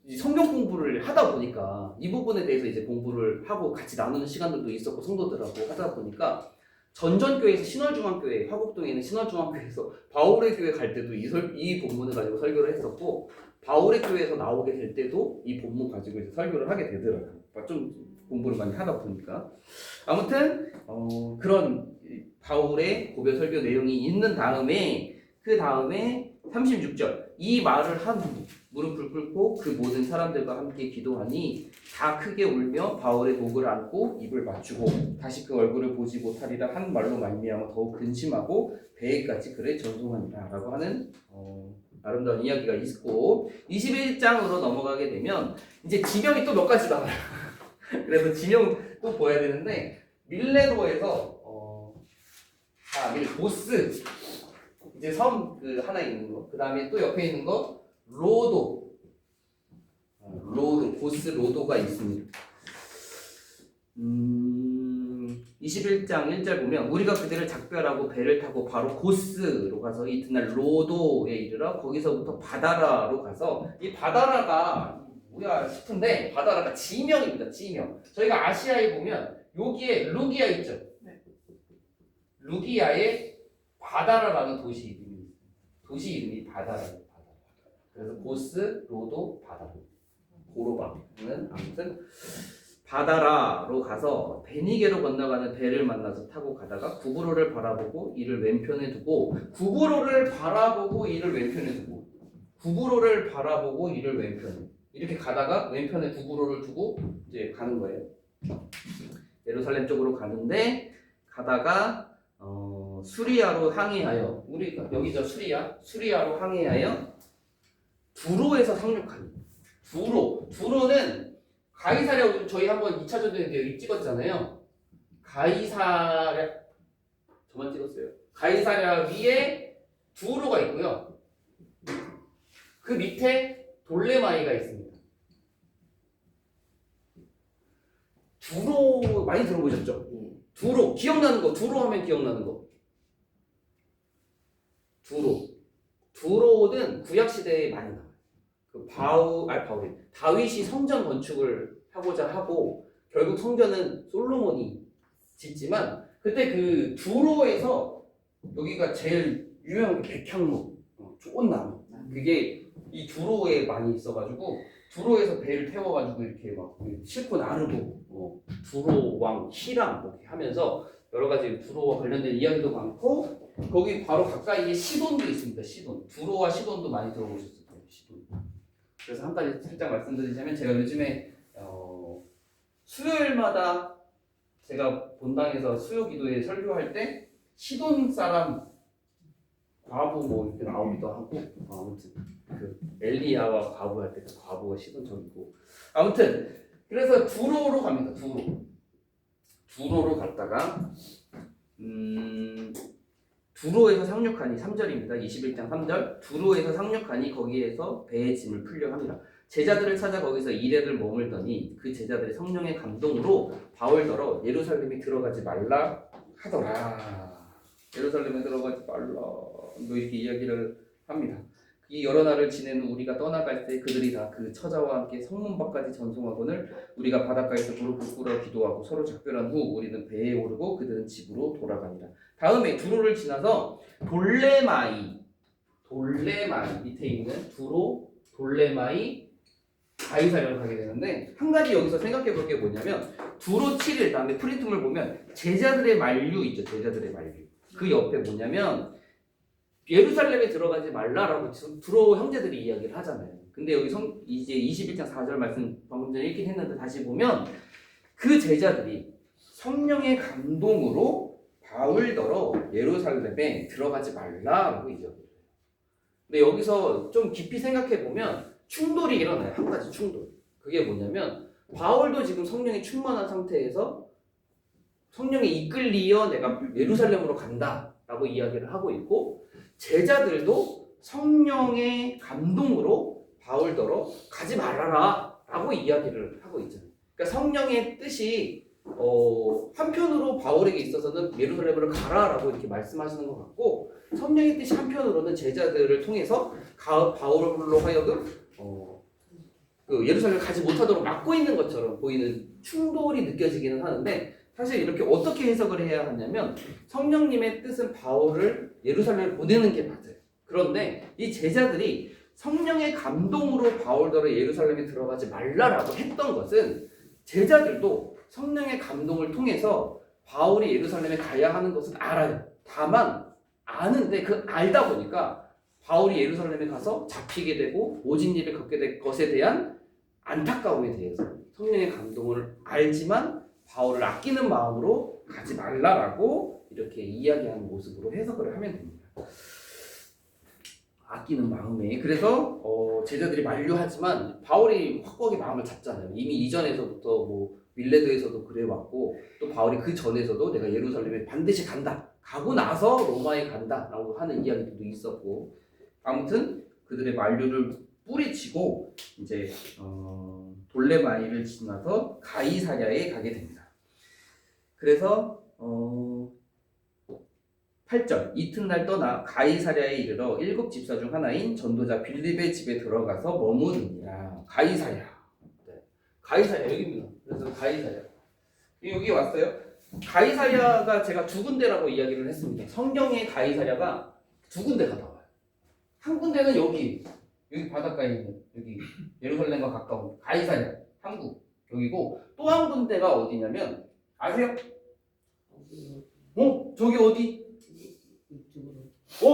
이 성경 공부를 하다 보니까 이 부분에 대해서 이제 공부를 하고 같이 나누는 시간들도 있었고 성도들하고 하다 보니까 전전교회에서 신월중앙교회 화곡동에 있는 신월중앙교회에서 바울의 교회 갈 때도 이 본문을 가지고 설교를 했었고 바울의 교회에서 나오게 될 때도 이 본문 가지고 이제 설교를 하게 되더라고요. 좀 공부를 많이 하다 보니까 아무튼 그런 바울의 고별 설교 내용이 있는 다음에 그 다음에 36절 이 말을 한 후 무릎을 꿇고 그 모든 사람들과 함께 기도하니 다 크게 울며 바울의 목을 안고 입을 맞추고 다시 그 얼굴을 보지 못하리라 한 말로 말미암아 더욱 근심하고 배에까지 그를 전송하니라 라고 하는 아름다운 이야기가 있고 21장으로 넘어가게 되면 이제 지명이 또 몇 가지 나와요. 그래서 지명 또 보여야 되는데 밀레도에서 보스 이제 섬 하나 있는 거, 그 다음에 또 옆에 있는 거 로도, 보스 로도가 있습니다. 21장 1절 보면 우리가 그들을 작별하고 배를 타고 바로 고스로 가서 이튿날 로도에 이르러 거기서부터 바다라로 가서 이 바다라가 뭐야 싶은데 바다라가 지명입니다. 지명. 저희가 아시아에 보면 여기에 루기아 있죠. 네. 루기아에 바다라라는 도시 이름이 바다라예요. 그래서 고스, 로도, 바다, 고로바는 아무튼 바다라로 가서 베니게로 건너가는 배를 만나서 타고 가다가 구브로를 바라보고 이를 왼편에 두고 이렇게 가다가 왼편에 구브로를 두고 이제 가는 거예요. 예루살렘 쪽으로 가는데 가다가 수리아로 항해하여 우리가 여기죠 수리아로 항해하여 두로에서 상륙하니 두로는 가이사랴 저희 한번 2차 전쟁 때 여기 찍었잖아요. 저만 찍었어요. 가이사랴 위에 두로가 있고요. 그 밑에 돌레마이가 있습니다. 두로 많이 들어보셨죠? 두로 기억나는 거 두로 하면 기억나는 거 두로는 구약 시대에 많이 나와요. 다윗이 성전 건축을 하고자 하고 결국 성전은 솔로몬이 짓지만 그때 그 두로에서 여기가 제일 유명한 게 백향로 좋은 나무 그게 이 두로에 많이 있어가지고 두로에서 배를 태워가지고 이렇게 막 싣고 나르고 두로 왕 히람 이렇게 하면서 여러 가지 두로와 관련된 이야기도 많고 거기 바로 가까이에 시돈도 있습니다. 두로와 시돈도 많이 들어보셨을 거예요. 시돈. 그래서 한 가지 살짝 말씀드리자면 제가 요즘에 수요일마다 제가 본당에서 수요 기도에 설교할 때 시돈 사람 과부 뭐 이렇게 나오기도 하고 아무튼 그 엘리야와 과부 할 때 그 과부가 시돈적이고 아무튼 그래서 두로로 갑니다. 두로로 갔다가 두로에서 상륙하니 3절입니다. 21장 3절 두로에서 상륙하니 거기에서 배의 짐을 풀려 합니다. 제자들을 찾아 거기서 이래를 머물더니 그 제자들의 성령의 감동으로 바울더러 예루살렘에 들어가지 말라 하더라. 예루살렘에 들어가지 말라 뭐 이렇게 이야기를 합니다. 이 여러 날을 지내는 우리가 떠나갈 때 그들이 다 그 처자와 함께 성문 밖까지 전송하거늘 우리가 바닷가에서 무릎을 꿇어 기도하고 서로 작별한 후 우리는 배에 오르고 그들은 집으로 돌아가니라. 다음에 두로를 지나서 돌레마이 밑에 있는 두로, 돌레마이, 가이사랴로 가게 되는데 한 가지 여기서 생각해 볼 게 뭐냐면 두로 7일 다음에 프린트물 보면 제자들의 만류 있죠. 제자들의 만류. 그 옆에 뭐냐면 예루살렘에 들어가지 말라라고 두로 형제들이 이야기를 하잖아요. 근데 여기 이제 21장 4절 말씀 방금 전에 읽긴 했는데 다시 보면 그 제자들이 성령의 감동으로 바울더러 예루살렘에 들어가지 말라라고 이야기해요. 근데 여기서 좀 깊이 생각해 보면 충돌이 일어나요. 한 가지 충돌. 그게 뭐냐면 바울도 지금 성령이 충만한 상태에서 성령에 이끌리어 내가 예루살렘으로 간다라고 이야기를 하고 있고 제자들도 성령의 감동으로 바울더러 가지 말아라 라고 이야기를 하고 있잖아요. 그러니까 성령의 뜻이 한편으로 바울에게 있어서는 예루살렘으로 가라라고 이렇게 말씀하시는 것 같고 성령의 뜻이 한편으로는 제자들을 통해서 바울로 하여금 그 예루살렘을 가지 못하도록 막고 있는 것처럼 보이는 충돌이 느껴지기는 하는데 사실 이렇게 어떻게 해석을 해야 하냐면 성령님의 뜻은 바울을 예루살렘에 보내는 게 맞아요. 그런데 이 제자들이 성령의 감동으로 바울더러 예루살렘에 들어가지 말라라고 했던 것은 제자들도 성령의 감동을 통해서 바울이 예루살렘에 가야 하는 것은 알아요. 다만 아는데 그 알다 보니까 바울이 예루살렘에 가서 잡히게 되고 모진 일을 겪게 될 것에 대한 안타까움에 대해서 성령의 감동을 알지만 바울을 아끼는 마음으로 가지 말라라고 이렇게 이야기하는 모습으로 해석을 하면 됩니다. 아끼는 마음에 그래서 제자들이 만류하지만 바울이 확고하게 마음을 잡잖아요. 이미 이전에서부터 뭐 밀레도에서도 그래왔고 또 바울이 그 전에서도 내가 예루살렘에 반드시 간다. 가고 나서 로마에 간다라고 하는 이야기도 있었고 아무튼 그들의 만류를 뿌리치고 이제 돌레마이를 지나서 가이사랴에 가게 됩니다. 그래서 8절 이튿날 떠나 가이사랴에 이르러 7 집사 중 하나인 전도자 빌립의 집에 들어가서 머무르니라. 가이사랴. 네. 가이사랴 여기입니다. 그래서 가이사랴 여기 왔어요. 가이사랴가 제가 두 군데라고 이야기를 했습니다. 성경의 가이사랴가 두 군데가 나와요. 한 군데는 여기 바닷가에 있는 여기 예루살렘과 가까운 가이사랴 한국 여기고 또 한 군데가 어디냐면 아세요? 저기 어디?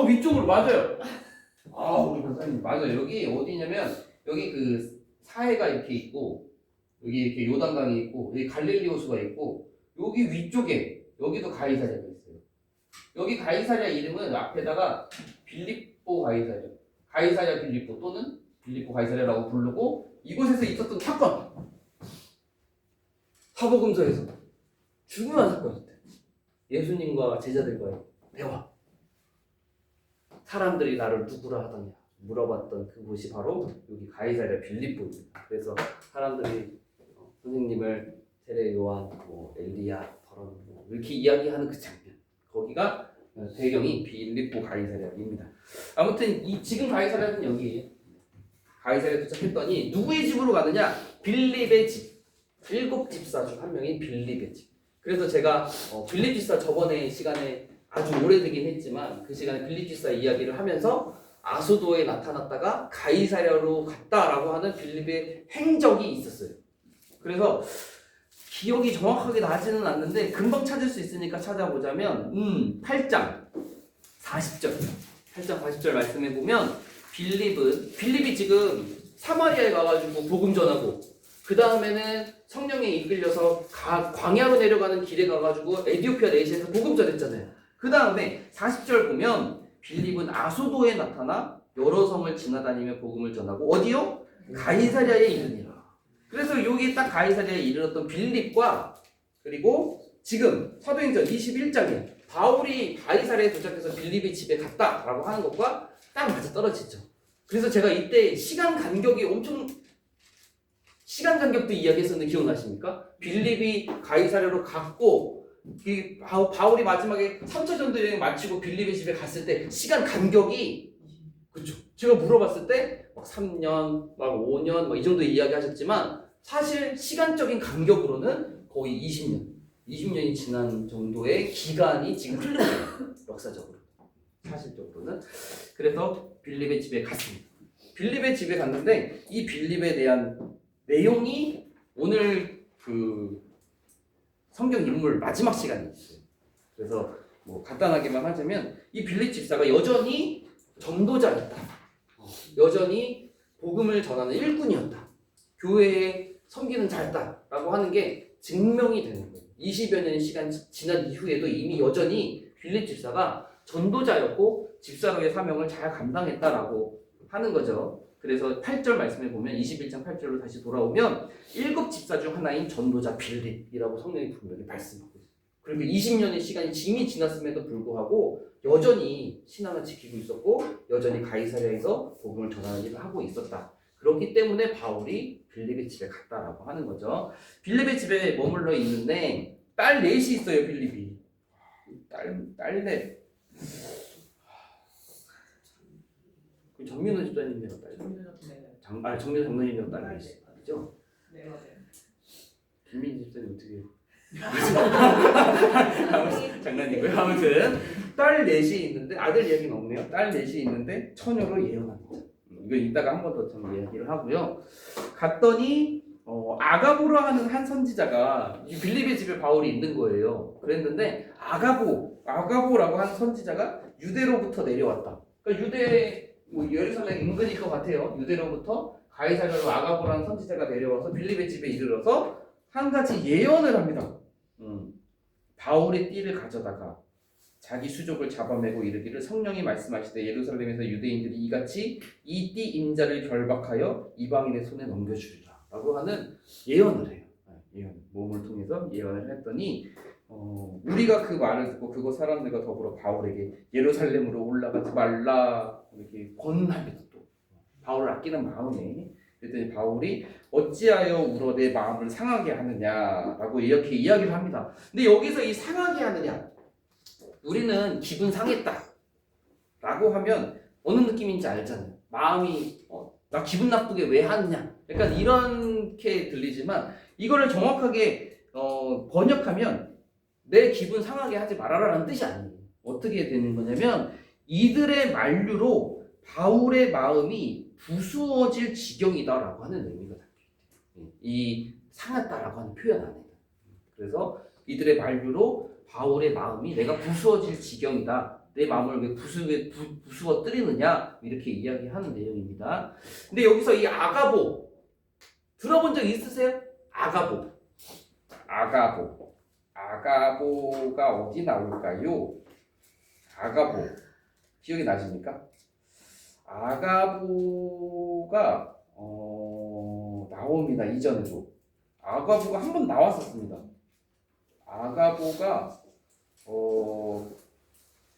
위쪽으로 맞아요. 우리 박사님 맞아요. 여기 어디냐면 여기 그 사해가 이렇게 있고 여기 이렇게 요단강이 있고 여기 갈릴리 호수가 있고 여기 위쪽에 여기도 가이사랴가 있어요. 여기 가이사랴 이름은 앞에다가 빌립보 가이사랴 빌립보 또는 빌립보 가이사랴라고 부르고 이곳에서 있었던 사건 사복음서에서 중요한 사건이었대. 예수님과 제자들과의 대화. 사람들이 나를 누구라 하더냐 물어봤던 그곳이 바로 여기 가이사랴 빌립보입니다. 그래서 사람들이 선생님을 세례 요한, 엘리야, 버런 이렇게 이야기하는 그 장면 거기가 배경이 빌립보 가이사랴입니다. 아무튼 지금 가이사랴는 여기에요. 가이사랴에 도착했더니 누구의 집으로 가느냐? 빌립의 집. 7 집사 중 한 명인 빌립의 집. 그래서 제가 빌립 집사 저번에 시간에 아주 오래되긴 했지만 그 시간에 빌립 집사 이야기를 하면서 아수도에 나타났다가 가이사랴로 갔다라고 하는 빌립의 행적이 있었어요. 그래서 기억이 정확하게 나지는 않는데 금방 찾을 수 있으니까 찾아보자면 8장 40절 8장 40절 말씀해 보면 빌립이 지금 사마리아에 가가지고 복음 전하고 그 다음에는 성령에 이끌려서 광야로 내려가는 길에 가가지고 에디오피아 내시에서 복음 전했잖아요. 그 다음에 40절 보면 빌립은 아소도에 나타나 여러 성을 지나다니며 복음을 전하고 어디요? 가이사랴에 이르니라. 그래서 여기 딱 가이사랴에 이르렀던 빌립과 그리고 지금 사도행전 21장에 바울이 가이사랴에 도착해서 빌립의 집에 갔다라고 하는 것과 딱 맞아 떨어지죠. 그래서 제가 이때 시간 간격도 이야기했었는데 기억나십니까? 빌립이 가이사랴로 갔고 바울이 마지막에 3차 전도 여행 마치고 빌립의 집에 갔을 때 시간 간격이 그렇죠. 제가 물어봤을 때 막 3년, 막 5년 막 이 정도 이야기하셨지만 사실 시간적인 간격으로는 거의 20년이 지난 정도의 기간이 지금 흐르는 거예요. 역사적으로. 사실적으로는. 그래서 빌립의 집에 갔습니다. 빌립의 집에 갔는데 이 빌립에 대한 내용이 오늘 그 성경 인물 마지막 시간이 있어요. 그래서 뭐 간단하게만 하자면 이 빌립 집사가 여전히 전도자였다. 여전히 복음을 전하는 일꾼이었다. 교회에 섬기는 자였다라고 하는 게 증명이 되는 거예요. 20여 년의 시간 지난 이후에도 이미 여전히 빌립 집사가 전도자였고 집사로의 사명을 잘 감당했다라고 하는 거죠. 그래서 8절 말씀에 보면 21장 8절로 다시 돌아오면 7 집사 중 하나인 전도자 빌립이라고 성령이 분명히 말씀하고 있어요. 그리고 20년의 시간이 이미 지났음에도 불구하고 여전히 신앙을 지키고 있었고 여전히 가이사랴에서 복음을 전하는 일을 하고 있었다. 그렇기 때문에 바울이 빌립의 집에 갔다라고 하는 거죠. 빌립의 집에 머물러 있는데 딸 넷이 있어요. 빌립이 딸 넷. 그 정민호 집사님이랑 딸. 정민호 장로님이랑 딸 넷이죠. 네 맞아요. 김민희 집사님 어떻게? 장난이고요. 아무튼 딸 넷이 있는데 아들 이야기는 없네요. 딸 넷이 있는데 처녀로 예언합니다. 이거 이따가 한 번 더 좀 이야기를 하고요. 갔더니 아가보라 하는 한 선지자가 이 빌립의 집에 바울이 있는 거예요. 그랬는데 아가보라고 하는 선지자가 유대로부터 내려왔다. 그러니까 유대 예루살렘 인근일 것 같아요. 유대로부터 가이사랴로 아가보라는 선지자가 내려와서 빌립의 집에 이르러서 한 가지 예언을 합니다. 바울의 띠를 가져다가 자기 수족을 잡아매고 이르기를 성령이 말씀하시되 예루살렘에서 유대인들이 이같이 이 띠 인자를 결박하여 이방인의 손에 넘겨주리라 라고 하는 예언을 해요. 예언, 몸을 통해서 예언을 했더니 우리가 그 말을 듣고 그곳 사람들과 더불어 바울에게 예루살렘으로 올라가지 말라 이렇게 권합니다. 또 바울을 아끼는 마음에. 그랬더니 바울이 어찌하여 울어 내 마음을 상하게 하느냐라고 이렇게 이야기를 합니다. 근데 여기서 이 상하게 하느냐, 우리는 기분 상했다 라고 하면 어느 느낌인지 알잖아요. 마음이 나 기분 나쁘게 왜 하느냐, 약간 이렇게 들리지만 이거를 정확하게 번역하면 내 기분 상하게 하지 말아라라는 뜻이 아니에요. 어떻게 되는 거냐면 이들의 만류로 바울의 마음이 부수어질 지경이다라고 하는 의미가 담겨있대요. 이 상했다라고 하는 표현 안에. 그래서 이들의 만류로 바울의 마음이 내가 부수어질 지경이다. 내 마음을 왜 부수어뜨리느냐 이렇게 이야기하는 내용입니다. 근데 여기서 이 아가보 들어본 적 있으세요? 아가보가 어디 나올까요? 아가보 기억이 나십니까? 아가보가 나옵니다. 이전에도 아가보가 한 번 나왔었습니다.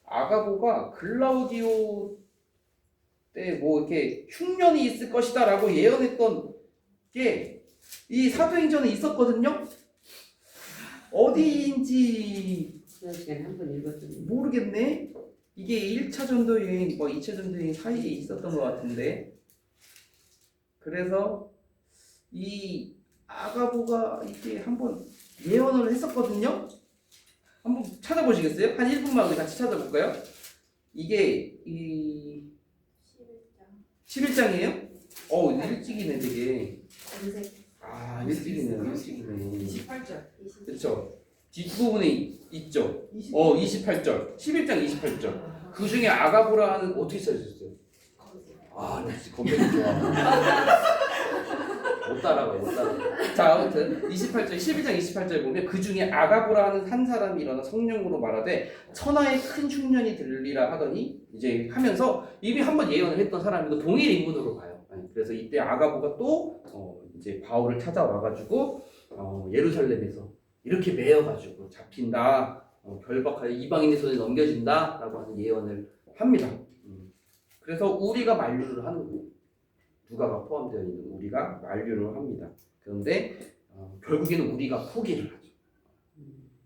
아가보가 글라우디오 때 뭐 이렇게 흉년이 있을 것이다라고 예언했던 게 이 사도행전에 있었거든요. 어디인지 지난 시간에 한 번 읽었더니 모르겠네. 이게 1차 전도 여행, 2차 전도 여행 사이에 있었던 것 같은데. 그래서 이 아가보가 이게 한번 예언을 했었거든요. 한번 찾아보시겠어요? 한 1분만 우리 같이 찾아볼까요? 이게 이 11장이에요? 일찍이네 되게. 일찍이네요. 28절. 그렇죠. 뒷부분에 있죠. 28절. 11장 28절. 그 중에 아가보라 하는 어떻게 찾으셨어요? 역시 검색이 좋아. 못 따라가. 자, 아무튼 28절, 12장 28절 보면 그 중에 아가보라 하는 한 사람이 일어나 성령으로 말하되 천하에 큰 흉년이 들리라 하더니 이제 하면서 이미 한번 예언을 했던 사람이고 동일 인물으로 봐요. 그래서 이때 아가보가 또 이제 바울을 찾아와가지고 예루살렘에서 이렇게 매여가지고 잡힌다, 결박하여 이방인의 손에 넘겨진다라고 하는 예언을 합니다. 그래서 우리가 만류를 하는 거예요. 누가가 포함되어 있는 우리가 만류를 합니다. 그런데 결국에는 우리가 포기를 하죠.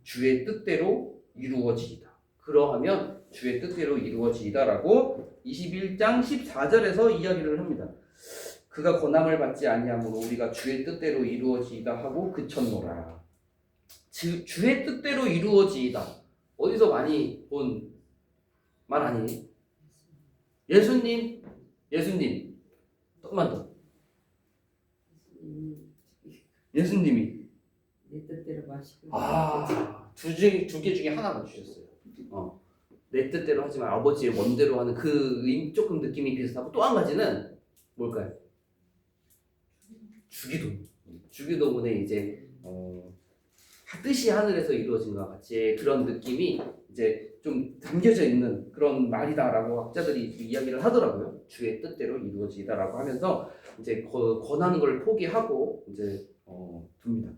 주의 뜻대로 이루어지이다. 그러하면 주의 뜻대로 이루어지이다라고 21장 14절에서 이야기를 합니다. 그가 권함을 받지 아니하므로 우리가 주의 뜻대로 이루어지이다 하고 그쳤노라. 주의 뜻대로 이루어지이다. 어디서 많이 본 말 아니에요? 예수님 조금만 더. 예수님이 내 뜻대로 마시고 두 개 중에 하나만 주셨어요. 내 뜻대로 하지만 아버지의 원대로 하는 그 조금 느낌이 비슷하고 또 한 가지는 뭘까요? 주기도문에 이제 뜻이 하늘에서 이루어진 것 같이 그런 느낌이 이제 좀 담겨져 있는 그런 말이다라고 학자들이 이야기를 하더라고요. 주의 뜻대로 이루어지다라고 하면서 이제 권하는 걸 포기하고 이제 둡니다.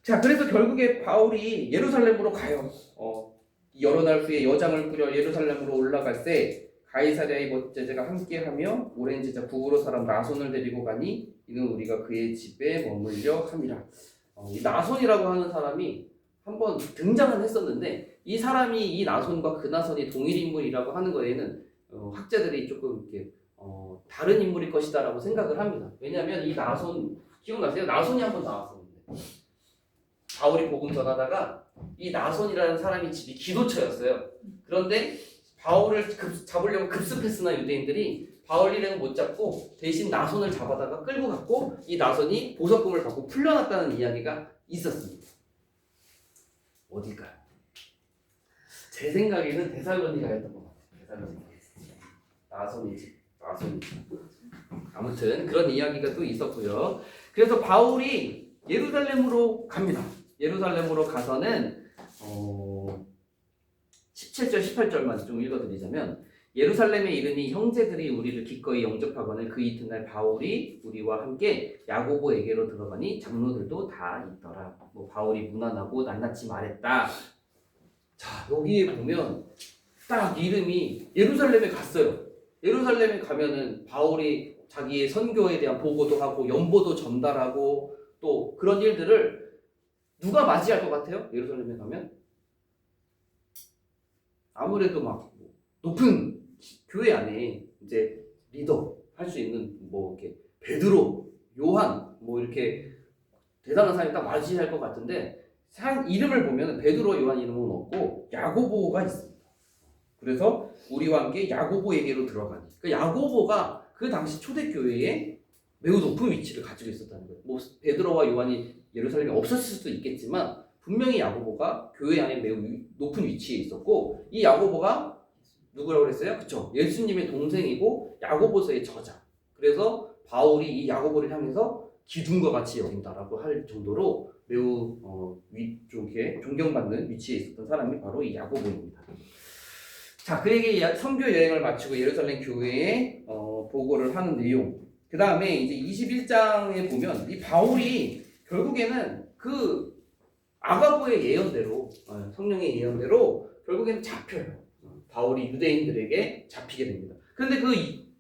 자, 그래서 결국에 바울이 예루살렘으로 가요. 여러 날 후에 여장을 꾸려 예루살렘으로 올라갈 때 가이사랴의 멋제자가 함께하며 오랜 제자 부으로 사람 나손을 데리고 가니 이는 우리가 그의 집에 머물려 함이라. 이 나손이라고 하는 사람이 한번 등장은 했었는데 이 사람이 이 나손과 그 나손이 동일 인물이라고 하는 거에는 학자들이 조금 이렇게 다른 인물일 것이다라고 생각을 합니다. 왜냐하면 이 나손 기억나세요? 나손이 한번 나왔었는데 바울이 복음 전하다가 이 나손이라는 사람이 집이 기도처였어요. 그런데 바울을 잡으려고 급습했으나 유대인들이 바울 일행은 못 잡고 대신 나손을 잡아다가 끌고 갔고 이 나손이 보석금을 받고 풀려났다는 이야기가 있었습니다. 어딜까요? 제 생각에는 데살로니가였던 것 같아요. 나손이지. 아무튼 그런 이야기가 또 있었고요. 그래서 바울이 예루살렘으로 갑니다. 예루살렘으로 가서는 17절, 18절만 좀 읽어드리자면 예루살렘에 이르니 형제들이 우리를 기꺼이 영접하거늘 그 이튿날 바울이 우리와 함께 야고보에게로 들어가니 장로들도 다 있더라. 바울이 무난하고 낱낱이 말했다. 자, 여기에 보면 딱 이름이 예루살렘에 갔어요. 예루살렘에 가면은 바울이 자기의 선교에 대한 보고도 하고 연보도 전달하고 또 그런 일들을 누가 맞이할 것 같아요? 예루살렘에 가면 아무래도 막 높은 교회 안에 이제 리더 할 수 있는 이렇게 베드로, 요한 이렇게 대단한 사람이 딱 맞이할 것 같은데 이름을 보면 베드로, 요한 이름은 없고 야고보가 있습니다. 그래서 우리와 함께 야고보에게로 들어가니 그 야고보가 그 당시 초대교회에 매우 높은 위치를 가지고 있었다는 거예요. 베드로와 요한이 예루살렘에 없었을 수도 있겠지만 분명히 야고보가 교회 안에 매우 높은 위치에 있었고 이 야고보가 누구라고 그랬어요? 그쵸? 예수님의 동생이고 야고보서의 저자. 그래서 바울이 이 야고보를 향해서 기둥과 같이 여긴다라고 할 정도로 매우 위쪽에 존경받는 위치에 있었던 사람이 바로 이 야고보입니다. 자, 그에게 선교 여행을 마치고 예루살렘 교회에 보고를 하는 내용. 그 다음에 이제 21장에 보면 이 바울이 결국에는 그 아가보의 예언대로 성령의 예언대로 결국에는 잡혀요. 바울이 유대인들에게 잡히게 됩니다. 그런데 그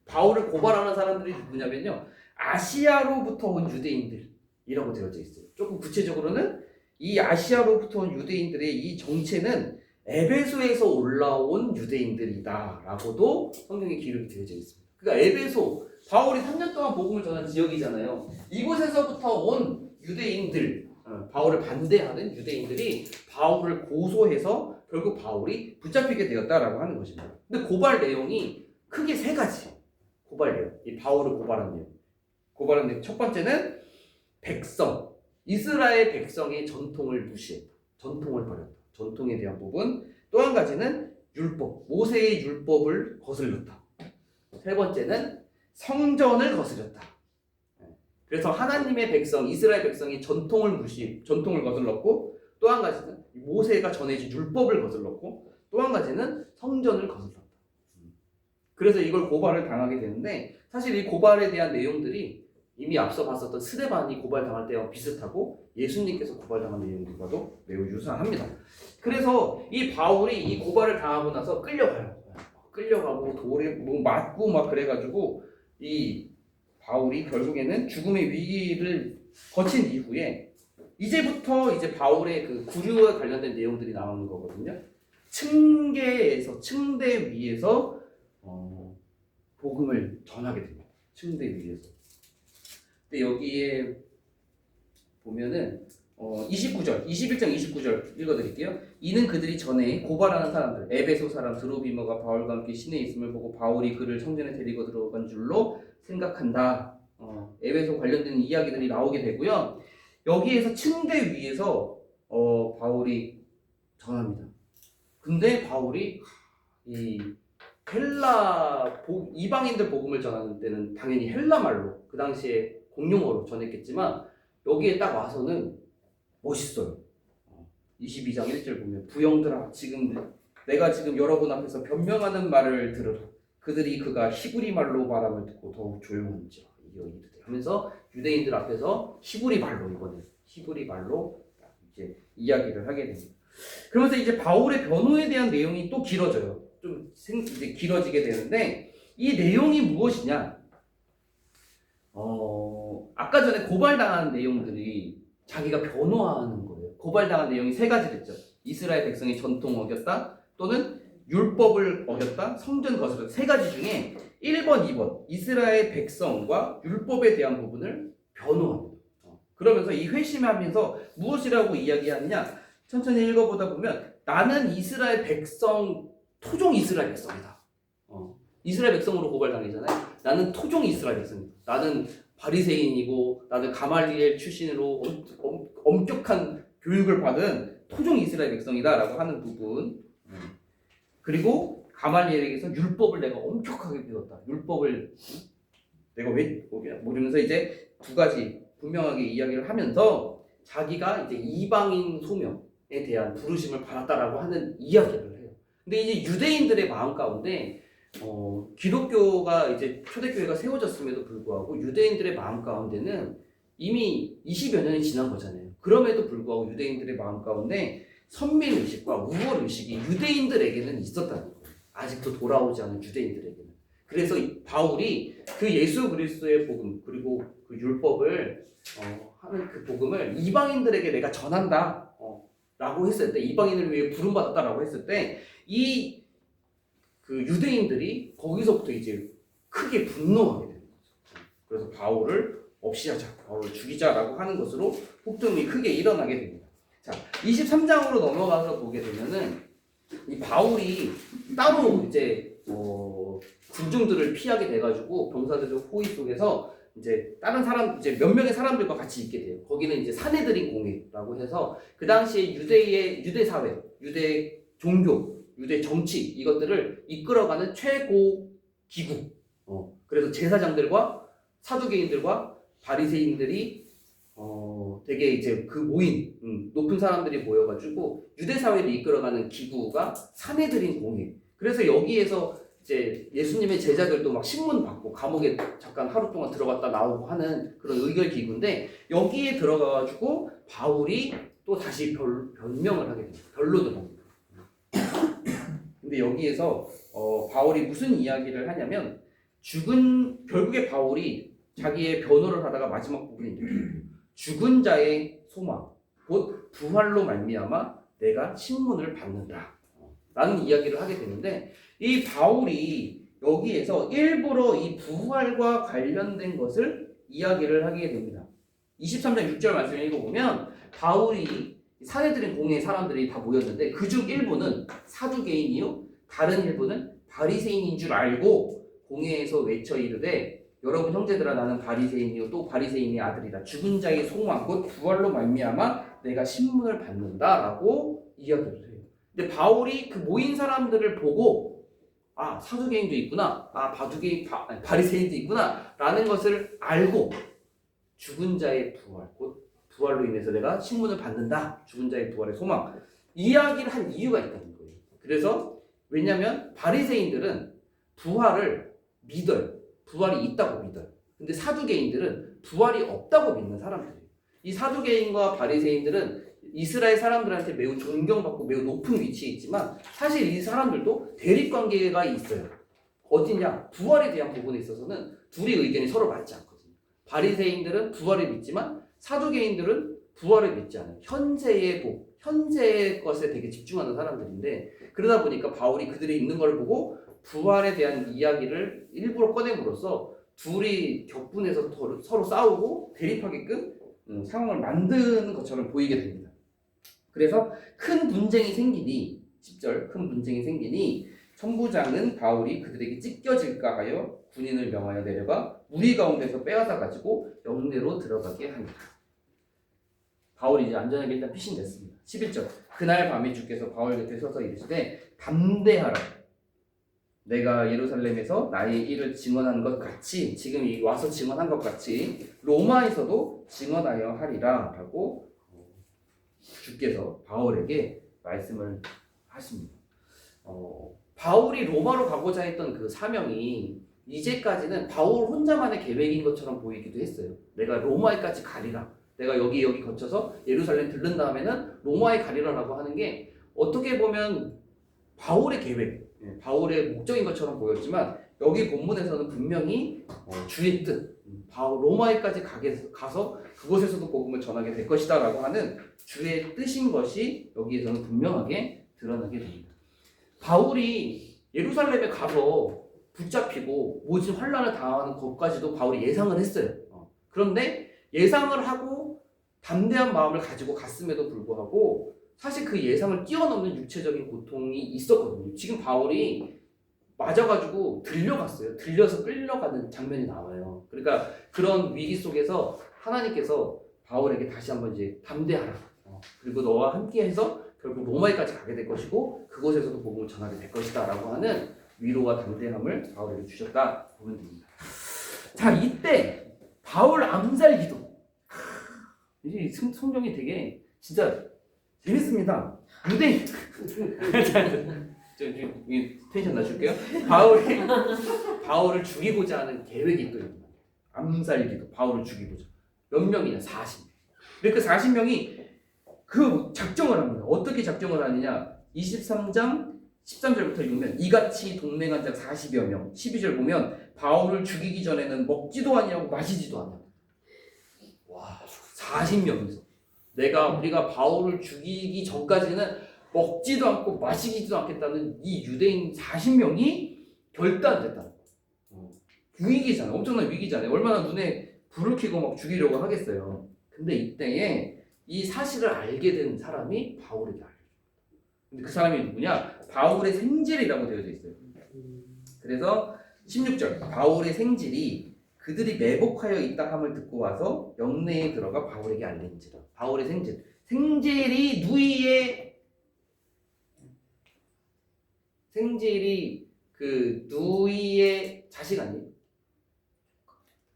바울을 고발하는 사람들이 누구냐면요, 아시아로부터 온 유대인들이라고 되어져 있어요. 조금 구체적으로는 이 아시아로부터 온 유대인들의 이 정체는 에베소에서 올라온 유대인들이다라고도 성경에 기록이 되어져 있습니다. 그러니까 에베소, 바울이 3년 동안 복음을 전한 지역이잖아요. 이곳에서부터 온 유대인들, 바울을 반대하는 유대인들이 바울을 고소해서 결국 바울이 붙잡히게 되었다라고 하는 것입니다. 근데 고발 내용이 크게 세 가지. 고발 내용. 이 바울을 고발한 내용. 고발한 내용. 첫 번째는 백성. 이스라엘 백성의 전통을 무시했다. 전통을 버렸다. 전통에 대한 부분. 또 한 가지는 율법. 모세의 율법을 거슬렸다. 세 번째는 성전을 거스렸다. 그래서 하나님의 백성, 이스라엘 백성이 전통을 거슬렀고 또 한 가지는 모세가 전해진 율법을 거슬렀고 또 한 가지는 성전을 거슬렀다. 그래서 이걸 고발을 당하게 되는데 사실 이 고발에 대한 내용들이 이미 앞서 봤었던 스데반이 고발당할 때와 비슷하고 예수님께서 고발당한 내용들과도 매우 유사합니다. 그래서 이 바울이 이 고발을 당하고 나서 끌려가고 돌에 맞고 막 그래가지고 이 바울이 결국에는 죽음의 위기를 거친 이후에 이제부터 이제 바울의 그 구류와 관련된 내용들이 나오는 거거든요. 층대 위에서 복음을 전하게 됩니다. 층대 위에서. 근데 여기에 보면은 21장 29절 읽어드릴게요. 이는 그들이 전에 고발하는 사람들, 에베소 사람 드로비머가 바울과 함께 시내에 있음을 보고 바울이 그를 성전에 데리고 들어간 줄로 생각한다. 에베소 관련된 이야기들이 나오게 되고요. 여기에서 층대 위에서 바울이 전합니다. 근데 바울이 이 이방인들 복음을 전하는 때는 당연히 헬라말로 그 당시에 공용어로 전했겠지만 여기에 딱 와서는 멋있어요. 22장 1절 보면 부형들아 지금 내가 지금 여러분 앞에서 변명하는 말을 들으라. 그들이 그가 히브리 말로 말함을 듣고 더욱 조용한지라 이르되 하면서 유대인들 앞에서 히브리 말로 이번에 히브리 말로 이제 이야기를 하게 됩니다. 그러면서 이제 바울의 변호에 대한 내용이 또 길어져요. 좀 이제 길어지게 되는데 이 내용이 무엇이냐? 아까 전에 고발당한 내용들이 자기가 변호하는 거예요. 고발당한 내용이 세 가지 됐죠. 이스라엘 백성이 전통 어겼다, 또는 율법을 어겼다, 성전 거스르다. 세 가지 중에 1번, 2번 이스라엘 백성과 율법에 대한 부분을 변호합니다. 그러면서 이 회심하면서 무엇이라고 이야기하느냐? 천천히 읽어보다 보면 나는 이스라엘 백성, 토종 이스라엘 백성이다. 이스라엘 백성으로 고발당했잖아요. 나는 토종 이스라엘 백성이다. 나는 바리새인이고 나는 가말리엘 출신으로 엄격한 교육을 받은 토종 이스라엘 백성이다라고 하는 부분. 그리고 가말리엘에게서 율법을 내가 엄격하게 배웠다. 율법을 내가 왜 모르면서 이제 두 가지 분명하게 이야기를 하면서 자기가 이제 이방인 소명에 대한 부르심을 받았다라고 하는 이야기를 해요. 근데 이제 유대인들의 마음 가운데 기독교가 이제 초대교회가 세워졌음에도 불구하고 유대인들의 마음 가운데는 이미 20여 년이 지난 거잖아요. 그럼에도 불구하고 유대인들의 마음 가운데 선민의식과 우월의식이 유대인들에게는 있었다는 거예요. 아직도 돌아오지 않은 유대인들에게는. 그래서 바울이 그 예수 그리스도의 복음 그리고 그 율법을 하는 그 복음을 이방인들에게 내가 전한다 라고 했을 때, 이방인을 위해 부름받았다라고 했을 때 이 그 유대인들이 거기서부터 이제 크게 분노하게 되는 거죠. 그래서 바울을 없이하자, 바울을 죽이자라고 하는 것으로 폭동이 크게 일어나게 됩니다. 자, 23장으로 넘어가서 보게 되면은 이 바울이 따로 이제 군중들을 피하게 돼가지고 병사들의 호위 속에서 이제 다른 사람 이제 몇 명의 사람들과 같이 있게 돼요. 거기는 이제 사내들인 공회라고 해서 그 당시에 유대 사회, 유대 종교, 유대 정치 이것들을 이끌어가는 최고 기구. 그래서 제사장들과 사두개인들과 바리새인들이 되게 이제 그 모인 높은 사람들이 모여가지고 유대 사회를 이끌어가는 기구가 사내들인 공회. 그래서 여기에서 이제 예수님의 제자들도 막 신문 받고 감옥에 잠깐 하루 동안 들어갔다 나오고 하는 그런 의결 기구인데 여기에 들어가가지고 바울이 또 다시 변명을 하게 됩니다. 변론을 합니다. 근데 여기에서 바울이 무슨 이야기를 하냐면 결국에 바울이 자기의 변호를 하다가 마지막 부분에 이렇게 죽은 자의 소망 곧 부활로 말미암아 내가 신문을 받는다 라는 이야기를 하게 되는데 이 바울이 여기에서 일부러 이 부활과 관련된 것을 이야기를 하게 됩니다. 23장 6절 말씀을 읽어보면 바울이 사내들인 공회의 사람들이 다 모였는데 그중 일부는 사두개인이요 다른 일부는 바리새인인 줄 알고 공회에서 외쳐 이르되 여러분 형제들아 나는 바리새인이요 또 바리새인의 아들이라 죽은 자의 소망 곧 부활로 말미암아 내가 신문을 받는다라고 이야기를 해요. 근데 바울이 그 모인 사람들을 보고 아 사두개인도 있구나, 아 바리새인도 있구나 라는 것을 알고 죽은 자의 부활 곧 부활로 인해서 내가 신문을 받는다, 죽은 자의 부활의 소망 이야기를 한 이유가 있다는 거예요. 그래서 왜냐하면 바리새인들은 부활을 믿어요. 부활이 있다고 믿어요. 근데 사두개인들은 부활이 없다고 믿는 사람들이에요. 이 사두개인과 바리새인들은 이스라엘 사람들한테 매우 존경받고 매우 높은 위치에 있지만 사실 이 사람들도 대립관계가 있어요. 어디냐? 부활에 대한 부분에 있어서는 둘이 의견이 서로 맞지 않거든요. 바리새인들은 부활을 믿지만 사두개인들은 부활을 믿지 않아요. 현재의 복, 현재의 것에 되게 집중하는 사람들인데 그러다 보니까 바울이 그들이 있는 걸 보고 부활에 대한 이야기를 일부러 꺼냄으로써 둘이 격분해서 서로 싸우고 대립하게끔 상황을 만드는 것처럼 보이게 됩니다. 그래서 큰 분쟁이 생기니 10절 큰 분쟁이 생기니 천부장은 바울이 그들에게 찢겨질까 하여 군인을 명하여 내려가 무리 가운데서 빼앗아 가지고 영내로 들어가게 합니다. 바울이 이제 안전하게 일단 피신됐습니다. 11절 그날 밤에 주께서 바울 곁에 서서 이르시되 담대하라 내가 예루살렘에서 나의 일을 증언한 것 같이 지금 이 와서 증언한 것 같이 로마에서도 증언하여 하리라 라고 주께서 바울에게 말씀을 하십니다. 바울이 로마로 가고자 했던 그 사명이 이제까지는 바울 혼자만의 계획인 것처럼 보이기도 했어요. 내가 로마에까지 가리라. 내가 여기 거쳐서 예루살렘 들른 다음에는 로마에 가리라라고 하는 게 어떻게 보면 바울의 계획, 바울의 목적인 것처럼 보였지만 여기 본문에서는 분명히 주의 뜻, 바울 로마에까지 가서 그곳에서도 복음을 전하게 될 것이다 라고 하는 주의 뜻인 것이 여기에서는 분명하게 드러나게 됩니다. 바울이 예루살렘에 가서 붙잡히고 모진 환란을 당하는 것까지도 바울이 예상을 했어요. 그런데 예상을 하고 담대한 마음을 가지고 갔음에도 불구하고 사실 그 예상을 뛰어넘는 육체적인 고통이 있었거든요. 지금 바울이 맞아가지고 들려갔어요. 들려서 끌려가는 장면이 나와요. 그러니까 그런 위기 속에서 하나님께서 바울에게 다시 한번 이제 담대하라. 그리고 너와 함께해서 결국 로마에까지 가게 될 것이고 그곳에서도 복음을 전하게 될 것이다 라고 하는 위로와 담대함을 바울에게 주셨다 보면 됩니다. 자, 이때 바울 암살 기도. 이 성경이 되게 진짜 재밌습니다. 유대인 텐션 낮출게요. 바울을 죽이고자 하는 계획이 있거든요. 암살 기도. 바울을 죽이고자. 몇 명이냐? 40명. 근데 그 40명이 그 작정을 합니다. 어떻게 작정을 하느냐? 23장 13절부터 읽으면 이같이 동맹한 자 40여 명. 12절 보면 바울을 죽이기 전에는 먹지도 않냐고 마시지도 않냐고. 와, 40명이서 우리가 바울을 죽이기 전까지는 먹지도 않고 마시지도 않겠다는 이 유대인 40명이 결단됐다. 위기잖아요. 엄청난 위기잖아요. 얼마나 눈에 불을 켜고 막 죽이려고 하겠어요. 근데 이때에 이 사실을 알게 된 사람이 바울에게 알려줘요. 근데 그 사람이 누구냐? 바울의 생질이라고 되어져 있어요. 그래서 16절 바울의 생질이 그들이 매복하여 있다 함을 듣고 와서 영내에 들어가 바울에게 알린지라. 바울의 생질이 누이의 자식 아니에요?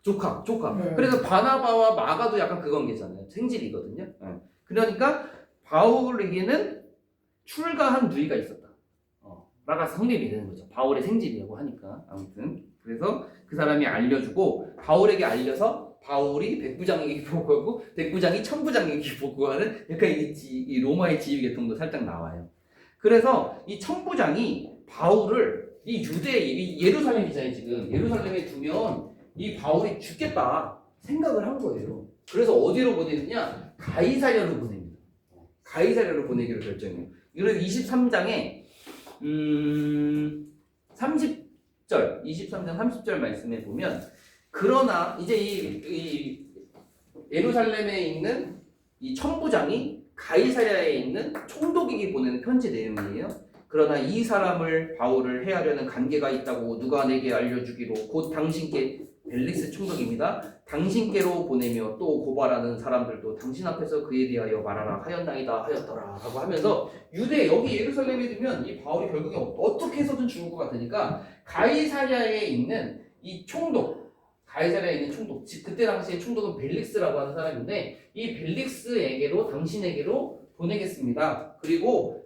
조카. 네. 그래서 그래서 바나바와 마가도 약간 그 관계잖아요. 생질이거든요. 그러니까 바울에게는 출가한 누이가 있었다. 라가 성립이 되는 거죠. 바울의 생질이라고 하니까. 아무튼 그래서 그 사람이 알려주고 바울에게 알려서 바울이 백부장에게 보고하고 백부장이 천부장에게 보고하는 약간 이 로마의 지휘 계통도 살짝 나와요. 그래서 이 천부장이 바울을 이 예루살렘이잖아요. 지금 예루살렘에 두면 이 바울이 죽겠다 생각을 한 거예요. 그래서 어디로 보내느냐? 가이사랴로 보냅니다. 가이사랴로 보내기로 결정해요. 그래서 23장에 23장 30절 말씀에 보면 그러나 이제 이 예루살렘에 있는 이 천부장이 가이사랴에 있는 총독에게 보내는 편지 내용이에요. 그러나 이 사람을 바울을 해하려는 관계가 있다고 누가 내게 알려주기로 곧 당신께 벨릭스 총독입니다. 당신께로 보내며 또 고발하는 사람들도 당신 앞에서 그에 대하여 말하라 하였나이다 하였더라 라고 하면서 여기 예루살렘에 두면 이 바울이 결국에 어떻게 해서든 죽을 것 같으니까 가이사랴에 있는 이 총독, 즉 그때 당시에 총독은 벨릭스라고 하는 사람인데 이 벨릭스에게로 당신에게로 보내겠습니다. 그리고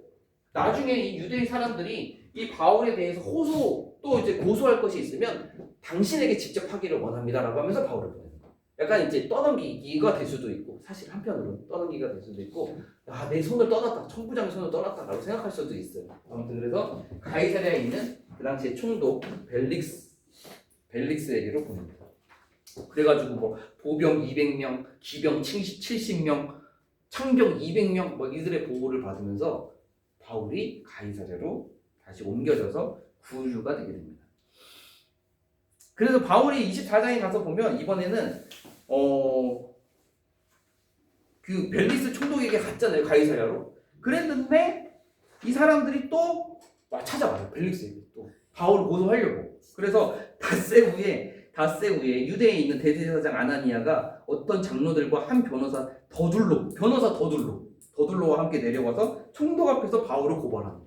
나중에 이 유대인 사람들이 이 바울에 대해서 또 이제 고소할 것이 있으면 당신에게 직접 하기를 원합니다라고 하면서 바울을 보내는 거예요. 약간 이제 떠넘기기가 될 수도 있고 사실 한편으로 떠넘기기가 될 수도 있고 내 손을 떠났다, 천부장의 손을 떠났다라고 생각할 수도 있어요. 아무튼 그래서 가이사랴에 있는 그 당시의 총독 벨릭스에게로 보냅니다. 그래가지고 뭐 보병 200명, 기병 70명, 창병 200명 이들의 보호를 받으면서 바울이 가이사랴로 다시 옮겨져서 구유가 되게 됩니다. 그래서 바울이 24장에 가서 보면 이번에는 그 벨리스 총독에게 갔잖아요. 가이사랴로. 그랬는데 이 사람들이 또 찾아와요. 벨리스에게 또 바울을 고소하려고. 그래서 닷새 후에 유대에 있는 대제사장 아나니아가 어떤 장로들과 한 변호사 더둘로와 함께 내려와서 총독 앞에서 바울을 고발합니다.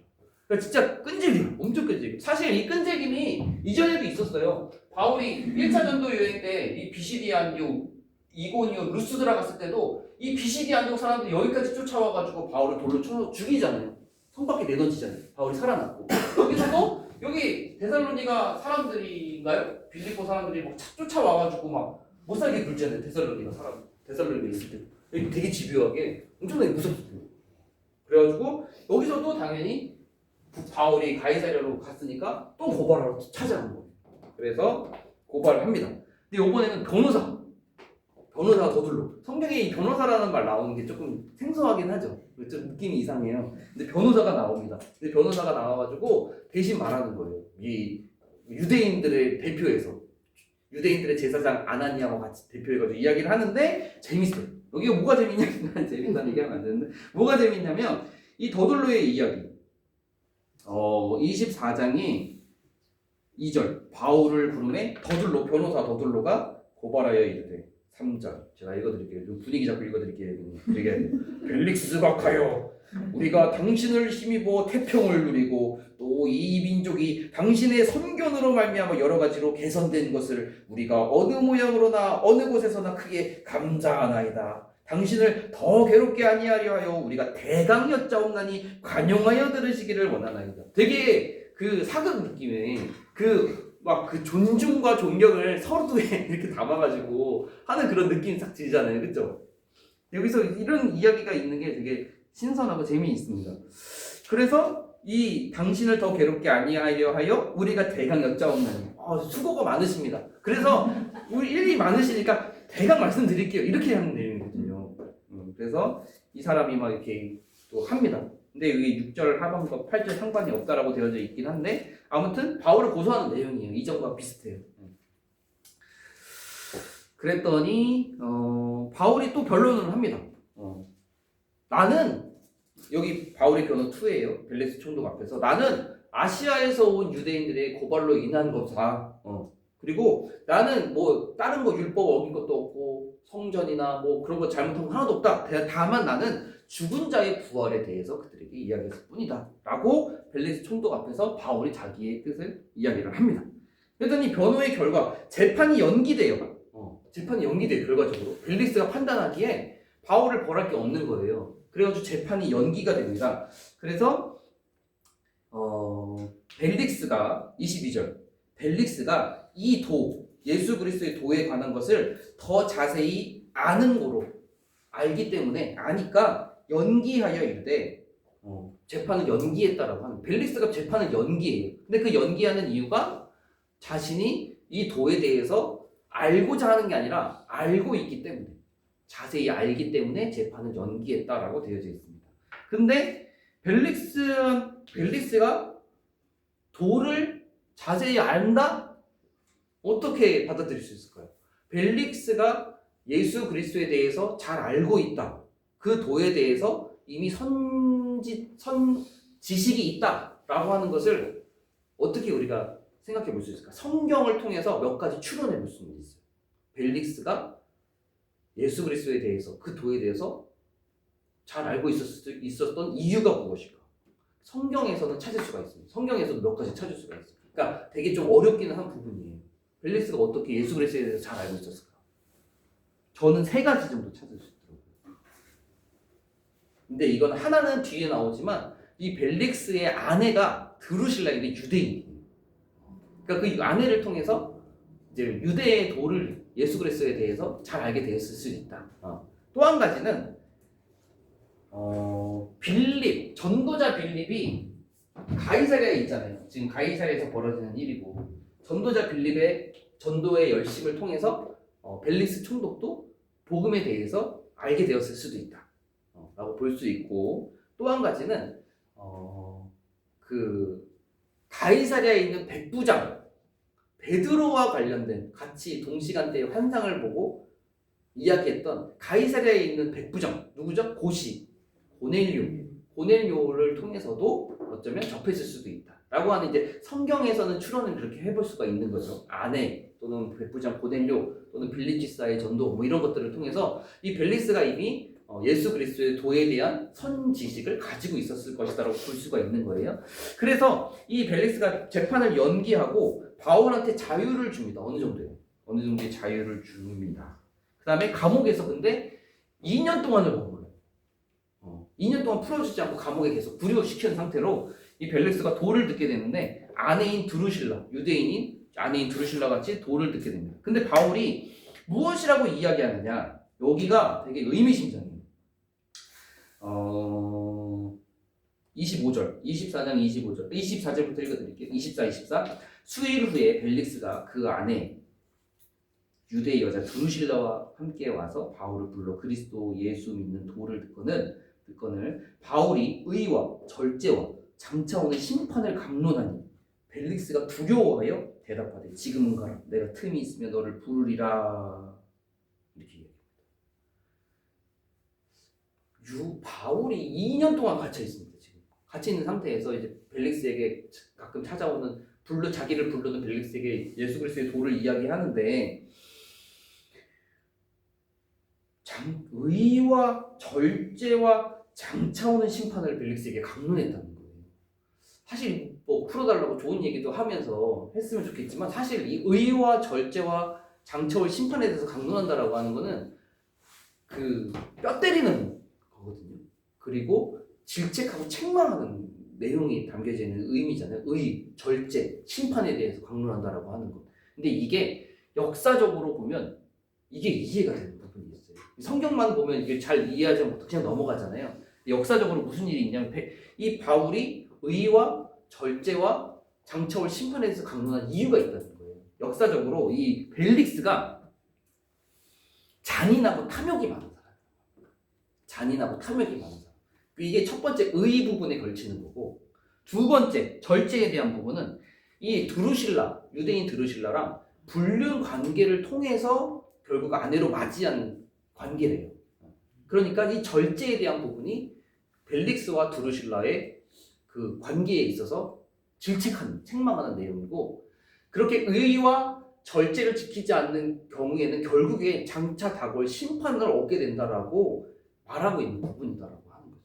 그러니까 진짜 끈질겨. 엄청 끈질겨. 사실 이 끈질김이 이전에도 있었어요. 바울이 1차 전도 여행 때 이 비시디 안디옥, 이고니온, 루스드라 갔을 때도 이 비시디 안디옥 사람들이 여기까지 쫓아와가지고 바울을 돌로 쳐 죽이잖아요. 성 밖에 내던지잖아요. 바울이 살아났고. 여기서도 여기 데살로니가 사람들인가요? 빌립보 사람들이 막 쫓아와가지고 막 못 살게 굴잖아요. 데살로니가 있을 때. 여기 되게 집요하게 엄청나게 무섭거든요. 그래가지고 여기서도 당연히 바울이 가이사랴로 갔으니까 또 고발하러 찾아간 거예요. 그래서 고발을 합니다. 근데 이번에는 변호사가 더둘러. 성경에 이 변호사라는 말 나오는 게 조금 생소하긴 하죠. 좀 느낌이 이상해요. 근데 변호사가 나옵니다. 근데 변호사가 나와가지고 대신 말하는 거예요. 이 유대인들의 대표에서 유대인들의 제사장 아나니아와 같이 대표해가지고 이야기를 하는데 재밌어요. 여기가 뭐가 재밌냐면 재밌다는 얘기하면 안 되는데 뭐가 재밌냐면 이 더둘로의 이야기 24장이 2절 바울을 부르매 더둘로 변호사 더둘로가 고발하여 이르되 3절 제가 읽어드릴게요. 좀 분위기 잡고 읽어드릴게요. 얘기해야 돼요. 벨릭스 박하여 우리가 당신을 힘입어 태평을 누리고 또 이 민족이 당신의 선견으로 말미암아 여러 가지로 개선된 것을 우리가 어느 모양으로나 어느 곳에서나 크게 감사하나이다. 당신을 더 괴롭게 아니하려 하여 우리가 대강 여짜옵나니 관용하여 들으시기를 원하나이다. 되게 그 사극 느낌의 그 존중과 존경을 서로에 이렇게 담아가지고 하는 그런 느낌이 딱 들잖아요. 그쵸? 여기서 이런 이야기가 있는 게 되게 신선하고 재미있습니다. 그래서 이 당신을 더 괴롭게 아니하려 하여 우리가 대강 여짜옵나니 수고가 많으십니다. 그래서 우리 일이 많으시니까 대강 말씀드릴게요. 이렇게 하는 내용이거든요. 그래서 이 사람이 막 이렇게 또 합니다. 근데 여기 6절 하반과 8절 상관이 없다라고 되어져 있긴 한데 아무튼 바울을 고소하는 내용이에요. 이전과 비슷해요. 그랬더니 바울이 또 변론을 합니다. 나는 여기 바울의 변호 2예요. 벨레스 총독 앞에서 나는 아시아에서 온 유대인들의 고발로 인한 거다. 그리고 나는 뭐 다른 거 율법 어긴 것도 없고 성전이나 뭐 그런 거 잘못한 거 하나도 없다. 다만 나는 죽은 자의 부활에 대해서 그들에게 이야기했을 뿐이다. 라고 벨레스 총독 앞에서 바울이 자기의 뜻을 이야기를 합니다. 그랬더니 변호의 결과 재판이 연기돼요. 재판이 연기돼요. 결과적으로 벨레스가 판단하기에 바울을 벌할 게 없는 거예요. 그래가지고 재판이 연기가 됩니다. 그래서 벨릭스가 22절 벨릭스가 이 예수 그리스도의 도에 관한 것을 더 자세히 아는 거로 알기 때문에 아니까 연기하여 이르되 재판을 연기했다라고 하는 벨릭스가 재판을 연기해요. 근데 그 연기하는 이유가 자신이 이 도에 대해서 알고자 하는 게 아니라 알고 있기 때문에 자세히 알기 때문에 재판을 연기했다라고 되어져 있습니다. 근데 벨릭스가 도를 자세히 안다? 어떻게 받아들일 수 있을까요? 벨릭스가 예수 그리스도에 대해서 잘 알고 있다. 그 도에 대해서 이미 지식이 있다라고 하는 것을 어떻게 우리가 생각해 볼 수 있을까? 성경을 통해서 몇 가지 추론해 볼 수는 있어요. 벨릭스가 예수 그리스도에 대해서 그 도에 대해서 잘 알고 있었던 이유가 무엇일까? 성경에서는 찾을 수가 있습니다. 성경에서도 몇 가지 찾을 수가 있어요. 그러니까 되게 좀 어렵기는 한 부분이에요. 벨릭스가 어떻게 예수 그리스도에 대해서 잘 알고 있었을까? 저는 3가지 정도 찾을 수 있더라고요. 근데 이건 하나는 뒤에 나오지만 이 벨릭스의 아내가 드루실라인데 유대인이에요. 그러니까 그 아내를 통해서 이제 유대의 도를 예수 그리스도에 대해서 잘 알게 되었을 수 있다. 또 한 가지는 전도자 빌립이 가이사랴에 있잖아요. 지금 가이사랴에서 벌어지는 일이고 전도자 빌립의 전도의 열심을 통해서 벨릭스 총독도 복음에 대해서 알게 되었을 수도 있다. 라고 볼 수 있고 또 한 가지는 그 가이사랴에 있는 백부장 베드로와 관련된 같이 동시간대의 환상을 보고 이야기했던 가이사랴에 있는 백부장 누구죠? 고넬료를 통해서도 어쩌면 접했을 수도 있다 라고 하는 이제 성경에서는 추론을 그렇게 해볼 수가 있는 거죠. 아내 또는 백부장 고넬료 또는 빌립지사의 전도 뭐 이런 것들을 통해서 이 벨릭스가 이미 예수 그리스도의 도에 대한 선지식을 가지고 있었을 것이다라고 볼 수가 있는 거예요. 그래서 이 벨릭스가 재판을 연기하고 바울한테 자유를 줍니다. 어느 정도의 자유를 줍니다. 그 다음에 감옥에서 근데 2년 동안을 머물러요. 2년 동안 풀어주지 않고 감옥에 계속 구류시키는 상태로 이 벨릭스가 도를 듣게 되는데 아내인 드루실라, 유대인인 아내인 드루실라 같이 도를 듣게 됩니다. 근데 바울이 무엇이라고 이야기하느냐, 여기가 되게 의미심장해요. 24절, 24장 25절, 24절부터 읽어드릴게요. 24, 24. 수일 후에 벨릭스가 그 아내 유대 여자 드루실라와 함께 와서 바울을 불러 그리스도 예수 믿는 도를 듣거늘 바울이 의와 절제와 장차 오는 심판을 강론하니 벨릭스가 두려워하여 대답하되 지금은 가라. 내가 틈이 있으면 너를 부르리라. 이렇게 얘기합니다. 바울이 2년 동안 갇혀 있습니다. 지금 갇혀 있는 상태에서 이제 벨릭스에게 가끔 찾아오는 자기를 부르는 벨릭스에게 예수 그리스도의 도를 이야기하는데 의와 절제와 장차 오는 심판을 벨릭스에게 강론했다는 거예요. 사실 뭐 풀어달라고 좋은 얘기도 하면서 했으면 좋겠지만 사실 이 의와 절제와 장차 올 심판에 대해서 강론한다라고 하는 거는 그 뼈 때리는 거거든요. 그리고 질책하고 책망하는 내용이 담겨져 있는 의미잖아요. 의, 절제, 심판에 대해서 강론한다라고 하는 것. 근데 이게 역사적으로 보면 이게 이해가 되는 부분이 있어요. 성경만 보면 이게 잘 이해하지 못하고 그냥 넘어가잖아요. 역사적으로 무슨 일이 있냐면 이 바울이 의와 절제와 장차 올 심판에 대해서 강론한 이유가 있다는 거예요. 역사적으로 이 벨릭스가 잔인하고 탐욕이 많은 사람. 이게 첫 번째 의 부분에 걸치는 거고, 두 번째 절제에 대한 부분은 이 유대인 드루실라랑 불륜 관계를 통해서 결국 아내로 맞이한 관계래요. 그러니까 이 절제에 대한 부분이 벨릭스와 드루실라의 그 관계에 있어서 책망하는 내용이고, 그렇게 의와 절제를 지키지 않는 경우에는 결국에 장차 다가올 심판을 얻게 된다라고 말하고 있는 부분이다라고 하는 거죠.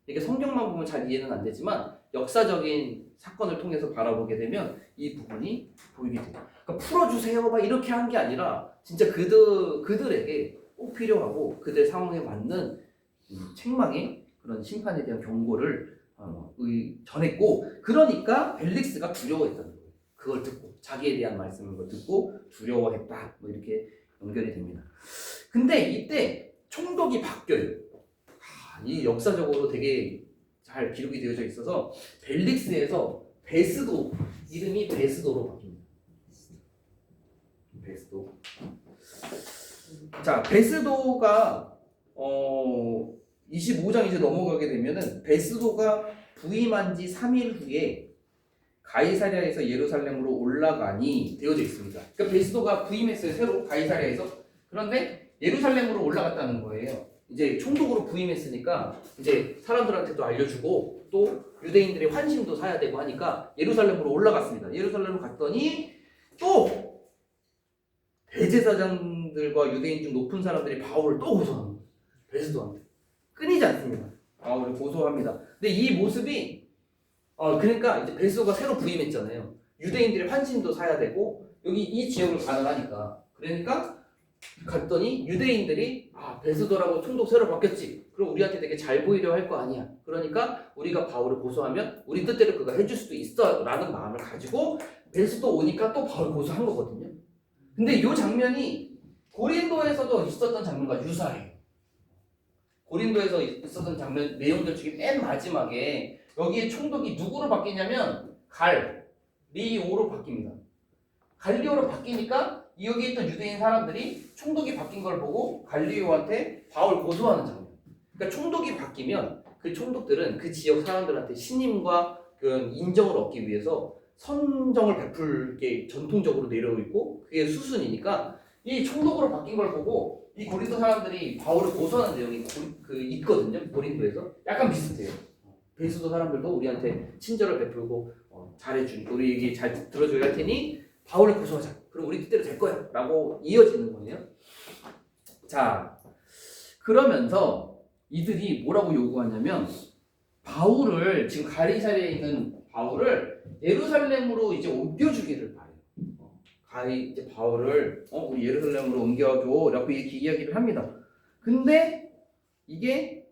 이게 성경만 보면 잘 이해는 안 되지만 역사적인 사건을 통해서 바라보게 되면 이 부분이 보이게 돼요. 그러니까 풀어주세요 막 이렇게 한 게 아니라 진짜 그들에게 꼭 필요하고 그들 상황에 맞는 책망의 그런 심판에 대한 경고를 전했고, 그러니까 벨릭스가 두려워했다는 거예요. 그걸 듣고 자기에 대한 말씀을 듣고 두려워했다, 뭐 이렇게 연결이 됩니다. 근데 이때 총독이 바뀌어요. 이 역사적으로 되게 잘 기록이 되어져 있어서 벨릭스에서 베스도, 이름이 베스도로 바뀝니다. 베스도. 자, 베스도가 25장 이제 넘어가게 되면은 베스도가 부임한 지 3일 후에 가이사랴에서 예루살렘으로 올라가니 되어져 있습니다. 그러니까 베스도가 부임했어요, 새로 가이사랴에서. 그런데 예루살렘으로 올라갔다는 거예요. 이제 총독으로 부임했으니까 이제 사람들한테 또 알려주고 또 유대인들의 환심도 사야 되고 하니까 예루살렘으로 올라갔습니다. 예루살렘으로 갔더니 또 대제사장들과 유대인 중 높은 사람들이 바울을 또 고소합니다. 베스도한테 끊이지 않습니다. 바울을 고소합니다. 근데 이 모습이 그러니까 이제 베스도가 새로 부임했잖아요. 유대인들의 환심도 사야 되고 여기 이 지역을 가능하니까, 그러니까 갔더니 유대인들이 베스도라고 총독 새로 바뀌었지, 그럼 우리한테 되게 잘 보이려 할 거 아니야, 그러니까 우리가 바울을 고소하면 우리 뜻대로 그가 해줄 수도 있어 라는 마음을 가지고 베스도 오니까 또 바울 고소한 거거든요. 근데 이 장면이 고린도에서도 있었던 장면과 유사해요. 고린도에서 있었던 장면 내용들 중에 맨 마지막에 여기에 총독이 누구로 바뀌냐면 갈리오로 바뀝니다. 갈리오로 바뀌니까 여기 있던 유대인 사람들이 총독이 바뀐 걸 보고 갈리오한테 바울 고소하는 장면. 그러니까 총독이 바뀌면 그 총독들은 그 지역 사람들한테 신임과 그 인정을 얻기 위해서 선정을 베풀 게 전통적으로 내려오고 있고 그게 수순이니까 이 총독으로 바뀐 걸 보고 이 고린도 사람들이 바울을 고소하는 내용이 있거든요. 고린도에서 약간 비슷해요. 베스도 사람들도 우리한테 친절을 베풀고 잘해주니까 우리 얘기 잘 들어줘야 할 테니 바울을 고소하자. 그럼 우리 뜻대로 될 거야 라고 이어지는 거예요. 자, 그러면서 이들이 뭐라고 요구하냐면 바울을 지금 가이사랴에 있는 바울을 예루살렘으로 이제 옮겨주기를 바래요. 이제 바울을 우리 예루살렘으로 옮겨줘라고 이렇게 이야기를 합니다. 근데 이게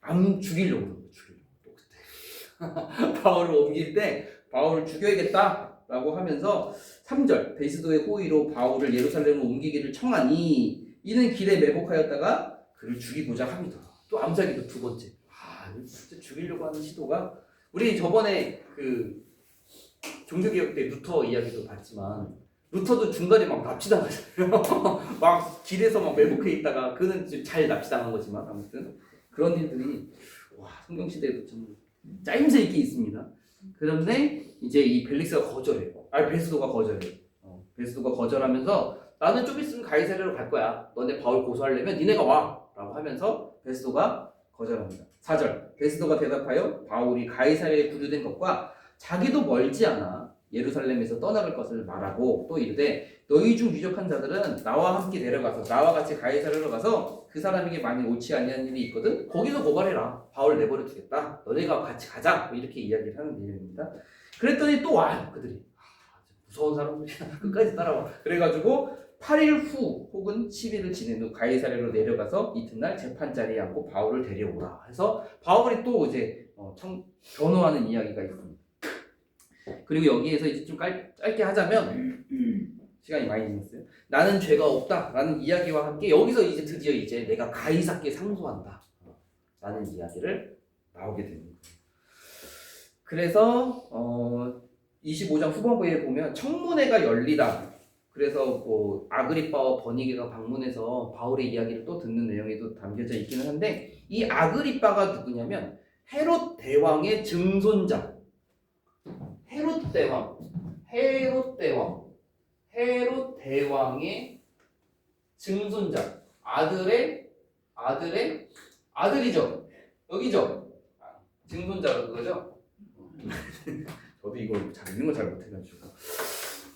안 죽이려고 그러는 거예요. 바울을 옮길 때 바울을 죽여야겠다라고 하면서 3절 베스도의 호의로 바울을 예루살렘으로 옮기기를 청하니 이는 길에 매복하였다가 그를 죽이고자 합니다. 또 암살기도 두 번째. 진짜 죽이려고 하는 시도가 우리 저번에 그 종교개혁 때 루터 이야기도 봤지만 루터도 중간에 막 납치당하잖아요. 막 길에서 막 매복해 있다가 그는 잘 납치당한 거지만 아무튼 그런 일들이 성경 시대에도 좀 짜임새 있게 있습니다. 그런데 이제 이 벨릭스가 거절해요. 베스도가 거절해요. 베스도가 거절하면서 나는 좀 있으면 가이사랴로 갈 거야. 너네 바울 고소하려면 니네가 와 라고 하면서 베스도가 거절합니다. 4절 베스도가 대답하여 바울이 가이사랴에 구류된 것과 자기도 멀지 않아 예루살렘에서 떠나갈 것을 말하고 또 이르되 너희 중 유력한 자들은 나와 함께 내려가서 나와 같이 가이사랴로 가서 그 사람에게 만일 옳지 아니한 일이 있거든 거기서 고발해라. 바울 내버려 두겠다. 너네가 같이 가자. 이렇게 이야기를 하는 내용입니다. 그랬더니 또 와요. 그들이 무서운 사람들이야. 끝까지 따라와. 그래가지고 8일 후 혹은 10일을 지낸 후 가이사랴로 내려가서 이튿날 재판 자리에 앉고 바울을 데려오라 해서 바울이 또 이제 변호하는 이야기가 있습니다. 그리고 여기에서 이제 좀 짧게 하자면 시간이 많이 지났어요. 나는 죄가 없다라는 이야기와 함께 여기서 이제 드디어 이제 내가 가이사께 상소한다 라는 이야기를 나오게 됩니다. 그래서 25장 후반부에 보면 청문회가 열리다. 그래서 뭐 아그리빠와 버니게가 방문해서 바울의 이야기를 또 듣는 내용이 또 담겨져 있기는 한데 이 아그리빠가 누구냐면 헤롯 대왕의 증손자. 헤롯 대왕의 증손자. 아들이죠. 여기죠. 증손자가 그거죠. 저도 이거 읽는 거 잘 못해가지고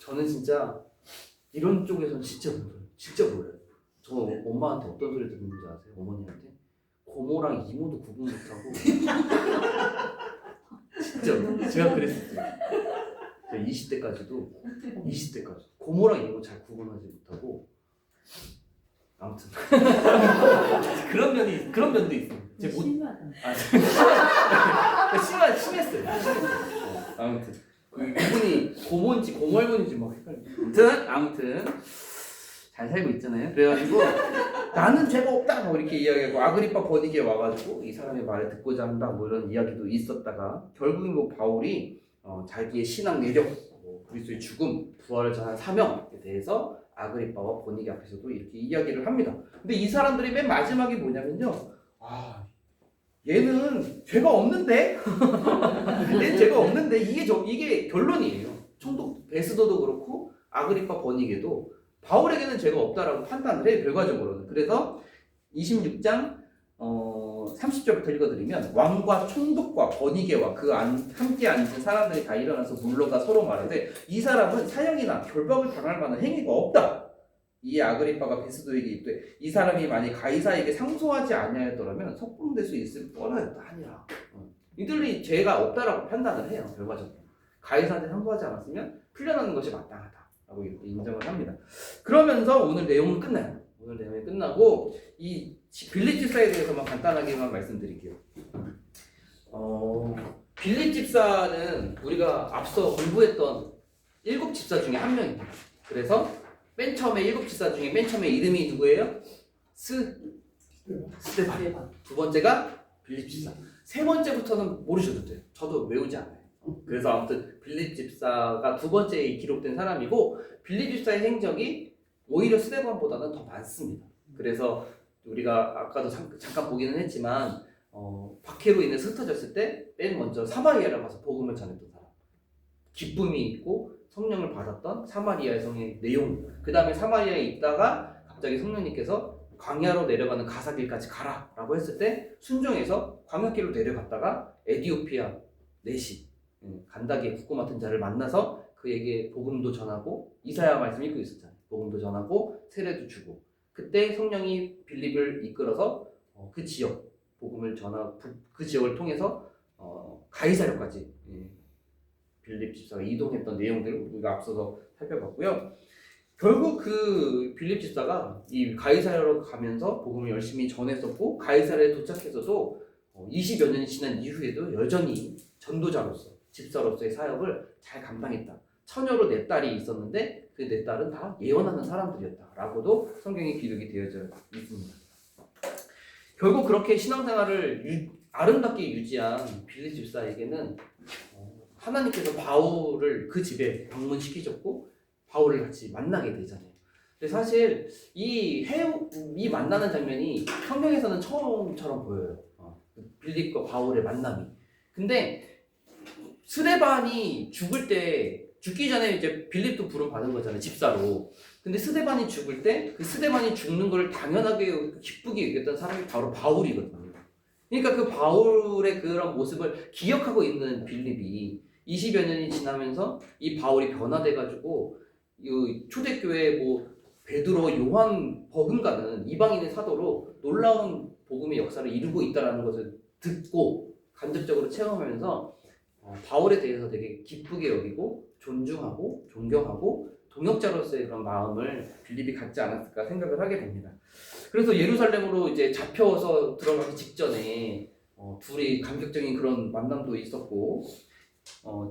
저는 진짜 이런 쪽에서는 진짜 몰라요. 저 엄마한테 어떤 소리 듣는 줄 아세요? 어머니한테 고모랑 이모도 구분 못하고 진짜 제가 그랬었어요. 20대까지도 고모랑 이모 잘 구분하지 못하고 아무튼 그런 면도 있어요. 심했어요. 아무튼 이분이 고모인지 고모할머니인지 막 헷갈려. 아무튼 잘 살고 있잖아요. 그래가지고 나는 죄가 없다 뭐 이렇게 이야기하고 아그리빠 버니게 와가지고 이 사람의 말을 듣고자 한다 뭐 이런 이야기도 있었다가 결국은 뭐 바울이 자기의 신앙 내력, 그리스도의 죽음, 부활을 전한 사명에 대해서 아그리빠와 버니게 앞에서도 이렇게 이야기를 합니다. 근데 이 사람들이 맨 마지막에 뭐냐면요. 얘는 죄가 없는데? 얘는 죄가 없는데? 이게 결론이에요. 총독 베스도도 그렇고 아그리빠 버니게도 바울에게는 죄가 없다라고 판단을 해요. 결과적으로는. 그래서 26장 30절부터 읽어드리면 왕과 총독과 버니게와 함께 앉은 사람들이 다 일어나서 물러가 서로 말하되 이 사람은 사형이나 결박을 당할 만한 행위가 없다. 이에 아그리빠가 베스도에게 이르되 이 사람이 만일 가이사에게 상소하지 아니하였더라면 석방될 수 있을 뻔하였다 하니라. 이들이 죄가 없다라고 판단을 해요. 결과적으로 가이사한테 상소하지 않았으면 풀려나는 것이 마땅하다라고 이렇게 인정을 합니다. 그러면서 오늘 내용은 끝나요. 오늘 내용이 끝나고 이 빌립 집사에 대해서만 간단하게만 말씀드릴게요. 빌립 집사는 우리가 앞서 공부했던 7 집사 중에 한 명입니다. 그래서 맨 처음에 7 집사 중에 맨 처음에 이름이 누구예요? 스데반. 두 번째가 빌립 집사. 세 번째부터는 모르셔도 돼요. 저도 외우지 않아요. 그래서 아무튼 빌립 집사가 두 번째에 기록된 사람이고 빌립 집사의 행적이 오히려 스데반보다는 더 많습니다. 그래서 우리가 아까도 잠깐 보기는 했지만 박해로 인해서 흩어졌을 때 맨 먼저 사마리아를 가서 복음을 전했던 사람, 기쁨이 있고 성령을 받았던 사마리아의 성의 내용, 그 다음에 사마리아에 있다가 갑자기 성령님께서 광야로 내려가는 가사길까지 가라 라고 했을 때 순종해서 광야길로 내려갔다가 에디오피아 내시 간다기의 국고 맡은 자를 만나서 그에게 복음도 전하고 이사야 말씀 읽고 있었잖아요. 복음도 전하고 세례도 주고 그때 성령이 빌립을 이끌어서 그 지역 복음을 그 지역을 통해서 가이사랴까지 빌립 집사가 이동했던 내용들을 우리가 앞서서 살펴봤고요. 결국 그 빌립 집사가 이 가이사랴로 가면서 복음을 열심히 전했었고 가이사랴에 도착해서도 20여 년이 지난 이후에도 여전히 전도자로서 집사로서의 사역을 잘 감당했다. 처녀로 네 딸이 있었는데 그 네 딸은 다 예언하는 사람들이었다라고도 성경에 기록이 되어져 있습니다. 결국 그렇게 신앙생활을 아름답게 유지한 빌립 집사에게는 하나님께서 바울을 그 집에 방문시키셨고 바울을 같이 만나게 되잖아요. 근데 사실 이 만나는 장면이 성경에서는 처음처럼 보여요. 빌립과 바울의 만남이. 근데 스데반이 죽기 전에 이제 빌립도 부름 받은 거잖아요. 집사로. 근데 스데반이 죽을 때 그 스데반이 죽는 걸 당연하게 기쁘게 여겼던 사람이 바로 바울이거든요. 그러니까 그 바울의 그런 모습을 기억하고 있는 빌립이 20여 년이 지나면서 이 바울이 변화돼가지고 이 초대교회 베드로, 요한, 버금가는 이방인의 사도로 놀라운 복음의 역사를 이루고 있다는 것을 듣고 간접적으로 체험하면서 바울에 대해서 되게 기쁘게 여기고 존중하고 존경하고 동역자로서의 그런 마음을 빌립이 갖지 않았을까 생각을 하게 됩니다. 그래서 예루살렘으로 이제 잡혀서 들어가기 직전에 둘이 감격적인 그런 만남도 있었고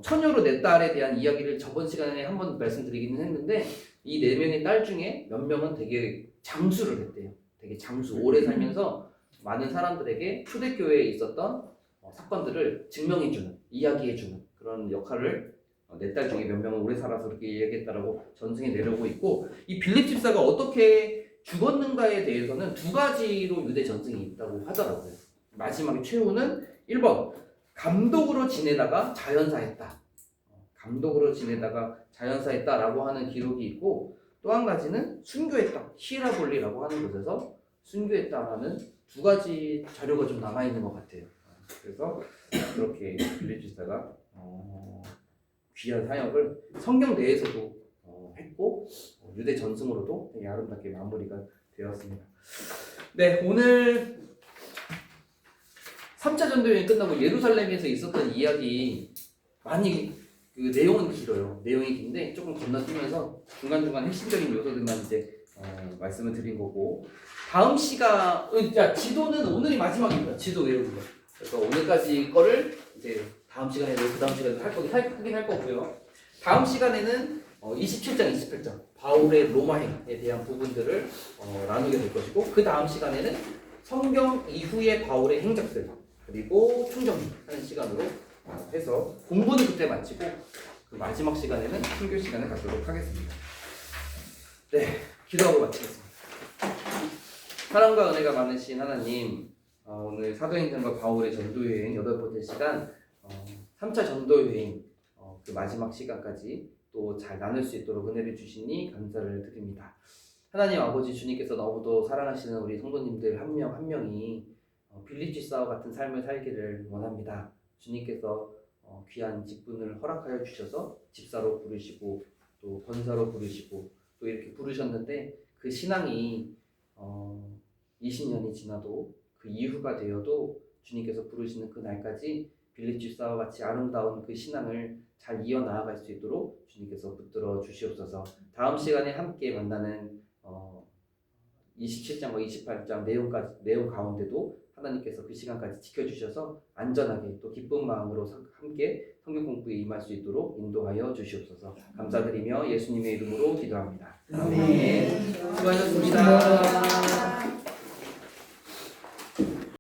처녀로 네 딸에 대한 이야기를 저번 시간에 한번 말씀드리기는 했는데 이 네 명의 딸 중에 몇 명은 되게 장수를 했대요. 되게 오래 살면서 많은 사람들에게 초대교회에 있었던 사건들을 증명해주는, 이야기해주는 그런 역할을 네 딸 중에 몇 명은 오래 살아서 그렇게 이야기했다라고 전승에 내려오고 있고 이 빌립 집사가 어떻게 죽었는가에 대해서는 두 가지로 유대 전승이 있다고 하더라고요. 마지막에 최후는 1번 감독으로 지내다가 자연사했다. 감독으로 지내다가 자연사했다라고 하는 기록이 있고 또 한 가지는 순교했다. 히에라볼리라고 하는 곳에서 순교했다라는 두 가지 자료가 좀 남아있는 것 같아요. 그래서 그렇게 빌립 집사가 귀한 사역을 성경 내에서도 했고 유대 전승으로도 되게 아름답게 마무리가 되었습니다. 네, 오늘 3차 전도여행 끝나고 예루살렘에서 있었던 이야기 많이 그 내용은 길어요. 내용이 긴데 조금 건너뛰면서 중간중간 핵심적인 요소들만 이제 말씀을 드린 거고 다음 시간 지도는 오늘이 마지막입니다. 지도 외우는 거. 그래서 오늘까지 거를 이제 다음 시간에도 그 다음 시간에도 하긴 할 거고요. 다음 시간에는 27장, 28장 바울의 로마행에 대한 부분들을 나누게 될 것이고 그 다음 시간에는 성경 이후의 바울의 행적들 그리고 총정리하는 시간으로 해서 공부는 그때 마치고 그 마지막 시간에는 설교 시간을 갖도록 하겠습니다. 네, 기도하고 마치겠습니다. 사랑과 은혜가 많으신 하나님, 오늘 사도행전과 바울의 전도여행 8번째 시간 3차 전도여행 그 마지막 시간까지 또 잘 나눌 수 있도록 은혜를 주시니 감사를 드립니다. 하나님 아버지 주님께서 너무도 사랑하시는 우리 성도님들 한 명 한 명이 빌립 집사와 같은 삶을 살기를 원합니다. 주님께서 귀한 직분을 허락하여 주셔서 집사로 부르시고 또 권사로 부르시고 또 이렇게 부르셨는데 그 신앙이 20년이 지나도 그 이후가 되어도 주님께서 부르시는 그 날까지 빌립 집사와 같이 아름다운 그 신앙을 잘 이어나아갈 수 있도록 주님께서 붙들어 주시옵소서. 다음 시간에 함께 만나는 27장과 28장 내용 가운데도 하나님께서 그 시간까지 지켜주셔서 안전하게 또 기쁜 마음으로 함께 성경 공부에 임할 수 있도록 인도하여 주시옵소서. 감사드리며 예수님의 이름으로 기도합니다. 아멘. 수고하셨습니다.